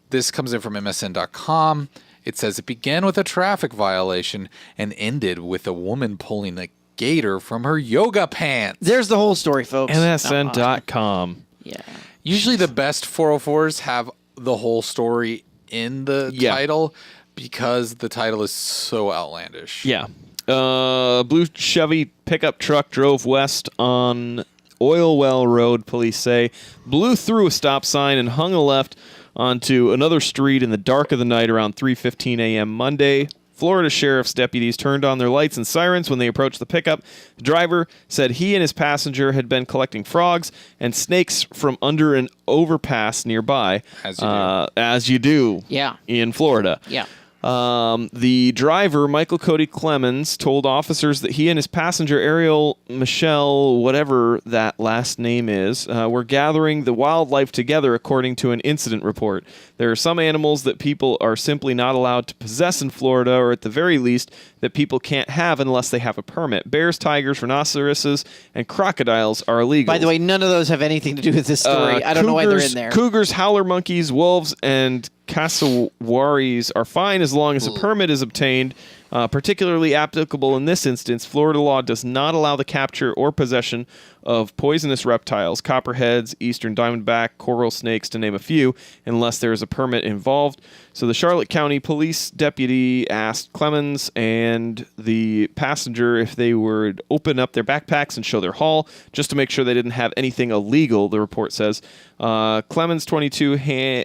This comes in from MSN.com. It says it began with a traffic violation and ended with a woman pulling a gator from her yoga pants. There's the whole story, folks. MSN.com. Yeah. Usually the best 404s have the whole story in the title because the title is so outlandish. Yeah. Blue Chevy pickup truck drove west on Oil Well Road, police say, blew through a stop sign and hung a left onto another street in the dark of the night around 3:15 a.m. Monday. Florida sheriff's deputies turned on their lights and sirens when they approached the pickup. The driver said he and his passenger had been collecting frogs and snakes from under an overpass nearby. As you do. As you do. Yeah. In Florida. Yeah. The driver, Michael Cody Clemens, told officers that he and his passenger, Ariel Michelle, whatever that last name is, were gathering the wildlife together, according to an incident report. There are some animals that people are simply not allowed to possess in Florida, or at the very least, that people can't have unless they have a permit. Bears, tigers, rhinos, and crocodiles are illegal. By the way, none of those have anything to do with this story. I don't know why they're in there. Cougars, howler monkeys, wolves, and cassowaries are fine as long as a permit is obtained. Particularly applicable in this instance, Florida law does not allow the capture or possession of poisonous reptiles, copperheads, eastern diamondback, coral snakes, to name a few, unless there is a permit involved. So the Charlotte County Police deputy asked Clemens and the passenger if they would open up their backpacks and show their haul, just to make sure they didn't have anything illegal, the report says. Clemens, 22,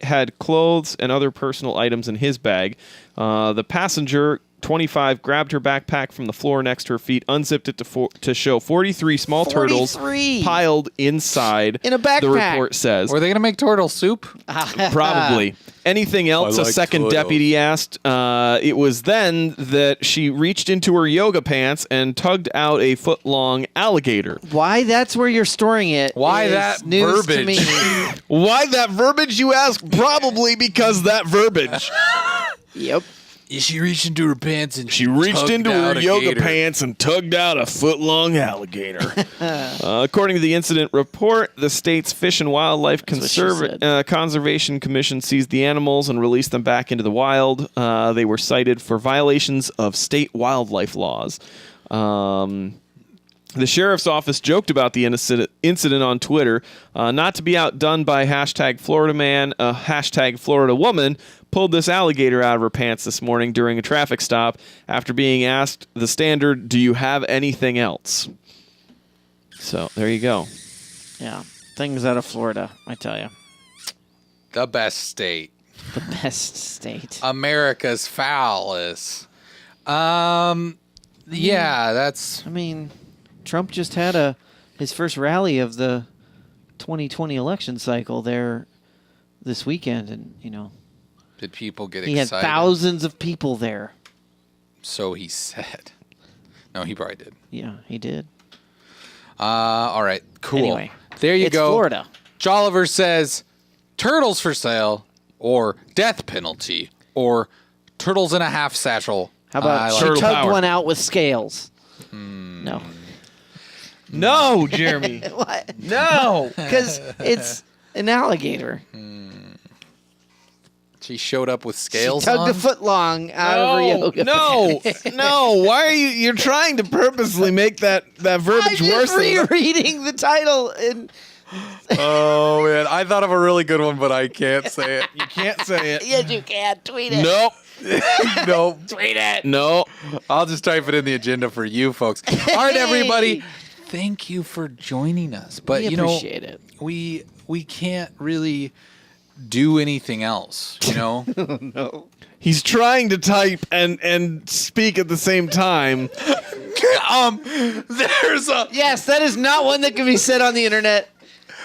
had clothes and other personal items in his bag. The passenger 25 grabbed her backpack from the floor next to her feet, unzipped it to show 43 small turtles 43? piled inside. In a backpack. The report says. Were they gonna make turtle soup? Probably. Anything else? I A like second turtles. deputy asked. It was then that she reached into her yoga pants and tugged out a foot-long alligator. Why that's where you're storing it? Why is that news to verbiage? me. Why that verbiage, you ask? Probably because that verbiage. Yep. She reached into her pants and She reached into her yoga pants and tugged out a foot-long alligator. According to the incident report, the state's Fish and Wildlife what she said. Conservation Commission seized the animals and released them back into the wild. They were cited for violations of state wildlife laws. The sheriff's office joked about the incident on Twitter. Not to be outdone by hashtag Florida man, hashtag Florida woman pulled this alligator out of her pants this morning during a traffic stop after being asked the standard, do you have anything else? So there you go. Yeah. Things out of Florida, I tell you. The best state. The best state. America's foulest. Yeah, that's... I mean, Trump just had his first rally of the 2020 election cycle there this weekend, and, you know, Did people get he had excited? thousands of people there. So he said. No, he probably did. Yeah, he did. All right, cool. Anyway, there you it's go. Florida. Jolliver says, turtles for sale, or death penalty, or turtles in a half satchel. How about I she like Turtle tugged power. one out with scales? No. No, Jeremy. What? No. Because it's an alligator. She showed up with scales She tugged on? a foot long out of her yoga. No. Why are you're trying to purposely make that I'm verbiage worse just rereading the title. And Oh, man. I thought of a really good one, but I can't say it. You can't say it. yes, you can tweet it. Nope. No. Tweet it. No. I'll just type it in the agenda for you folks. All right, everybody. Thank you for joining us. But, We you know, appreciate it. we can't really do anything else, you know? No. He's trying to type and speak at the same time. There's a... Yes, that is not one that can be said on the internet.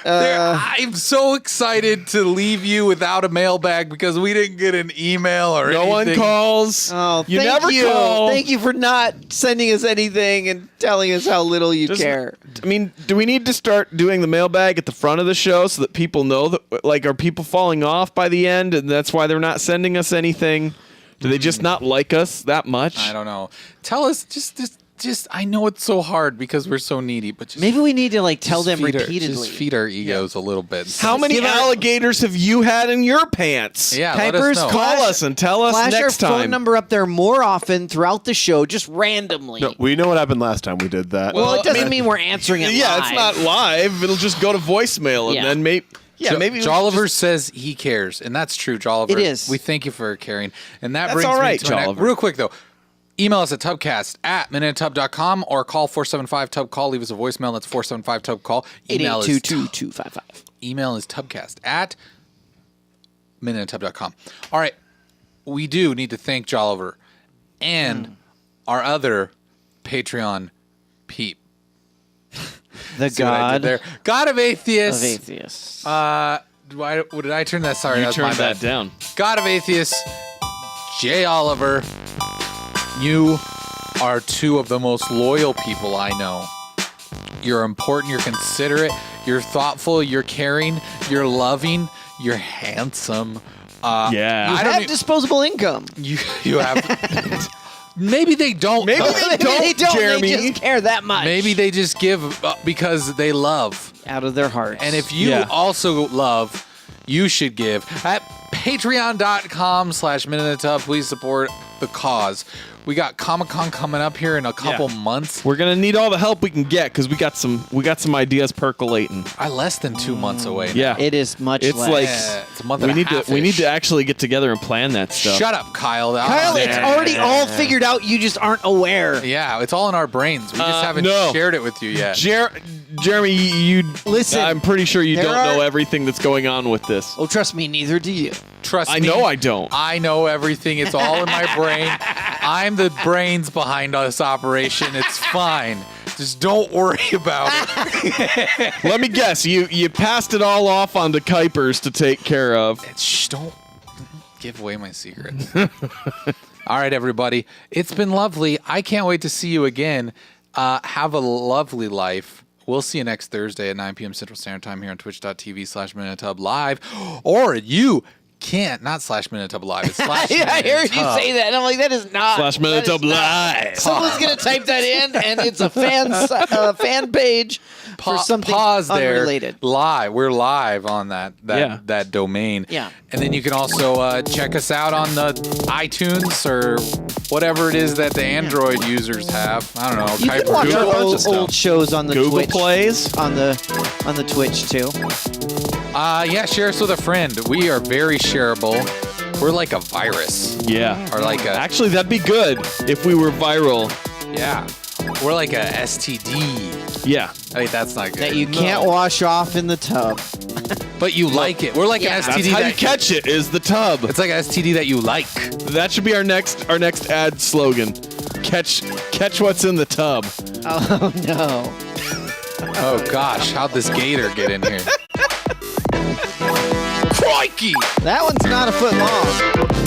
I'm so excited to leave you without a mailbag because we didn't get an email or No one anything. calls. Oh, you thank never you. call. Thank you for not sending us anything and telling us how little you care. I mean, do we need to start doing the mailbag at the front of the show so that people know that, like, are people falling off by the end and that's why they're not sending us anything? Do they just not like us that much? I don't know. Tell us, just. I know it's so hard because we're so needy, but just Maybe we need to like tell them feed repeatedly. just feed our egos a little bit. How many Give our- alligators have you had in your pants? Yeah, let us Pipers, know. Call us and tell us Flash our next phone time. number up there more often throughout the show, just randomly. No, we know what happened last time we did that. well, it doesn't I mean- mean we're answering it Yeah, live. it's not live. It'll just go to voicemail and Yeah. then maybe. Yeah, maybe we should Jolliver just- says he cares, and that's true, Jolliver. It is. We thank you for caring, and that That's brings all right, me to my Jolliver. real quick though. Email us at tubcast@minutetub.com or call 475-TUB-CALL. Leave us a voicemail. That's 475-TUB-CALL. Email is 882-2255. email is tubcast@minutetub.com. All right, we do need to thank Jolliver and our other Patreon peep. The See what I did god there? God of Atheists. of atheists. Did I turn that? Sorry, You that was my turned bad. that down. God of Atheists, Jay Oliver, you are two of the most loyal people I know. You're important, you're considerate, you're thoughtful, you're caring, you're loving, you're handsome. Yeah. you I don't have e- disposable income. You have. Maybe they don't. Maybe though. they Maybe don't, they don't. Jeremy. They just care that much. Maybe they just give because they love. out of their hearts. And if you Yeah. also love, you should give at patreon.com/MinuteTub. Please support the cause. We got Comic-Con coming up here in a couple months. We're gonna need all the help we can get because we got some ideas percolating. Less than 2 months away. now. Yeah, it is much It's less. like It's a month we and need a half. to actually get together and plan that stuff. Shut up, Kyle. Kyle, it's already all figured out. You just aren't aware. Yeah, it's all in our brains. We just haven't no. shared it with you yet. Jeremy, you Listen, I'm pretty sure you there don't are- know everything that's going on with this. Oh, trust me, neither do you. Trust I me. know I don't. I know everything. It's all in my brain. I'm the brains behind this operation. It's fine. Just don't worry about it. Let me guess. You passed it all off onto Kuipers to take care of. Shh, don't give away my secrets. All right, everybody. It's been lovely. I can't wait to see you again. Have a lovely life. We'll see you next Thursday at 9 p.m. Central Standard Time here on twitch.tv/Minutub Live. Or you can't, not /Minutub Live. It's /Minutub. Yeah, I heard you say that. And I'm like, that is not. /Minutub Live. Someone's going to type that in, and it's a fan page for something Pause there. unrelated. Live. We're live on that Yeah. that domain. Yeah. And then you can also check us out on the iTunes or whatever it is that the Android users have. I don't know. You can watch Google, our a bunch of old shows on the Google Twitch. Plays. On the Twitch, too. Yeah, share us with a friend. We are very shareable. We're like a virus. Yeah. Or like a... Actually, that'd be good if we were viral. Yeah. We're like a STD. Yeah. Wait, that's not good. That you can't wash off in the tub. But you like it. We're like Yeah. an STD That's how that... you catch it, is the tub. It's like an STD that you like. That should be our next ad slogan. Catch what's in the tub. Oh, no. Oh, gosh. How'd this gator get in here? Crikey! That one's not a foot long.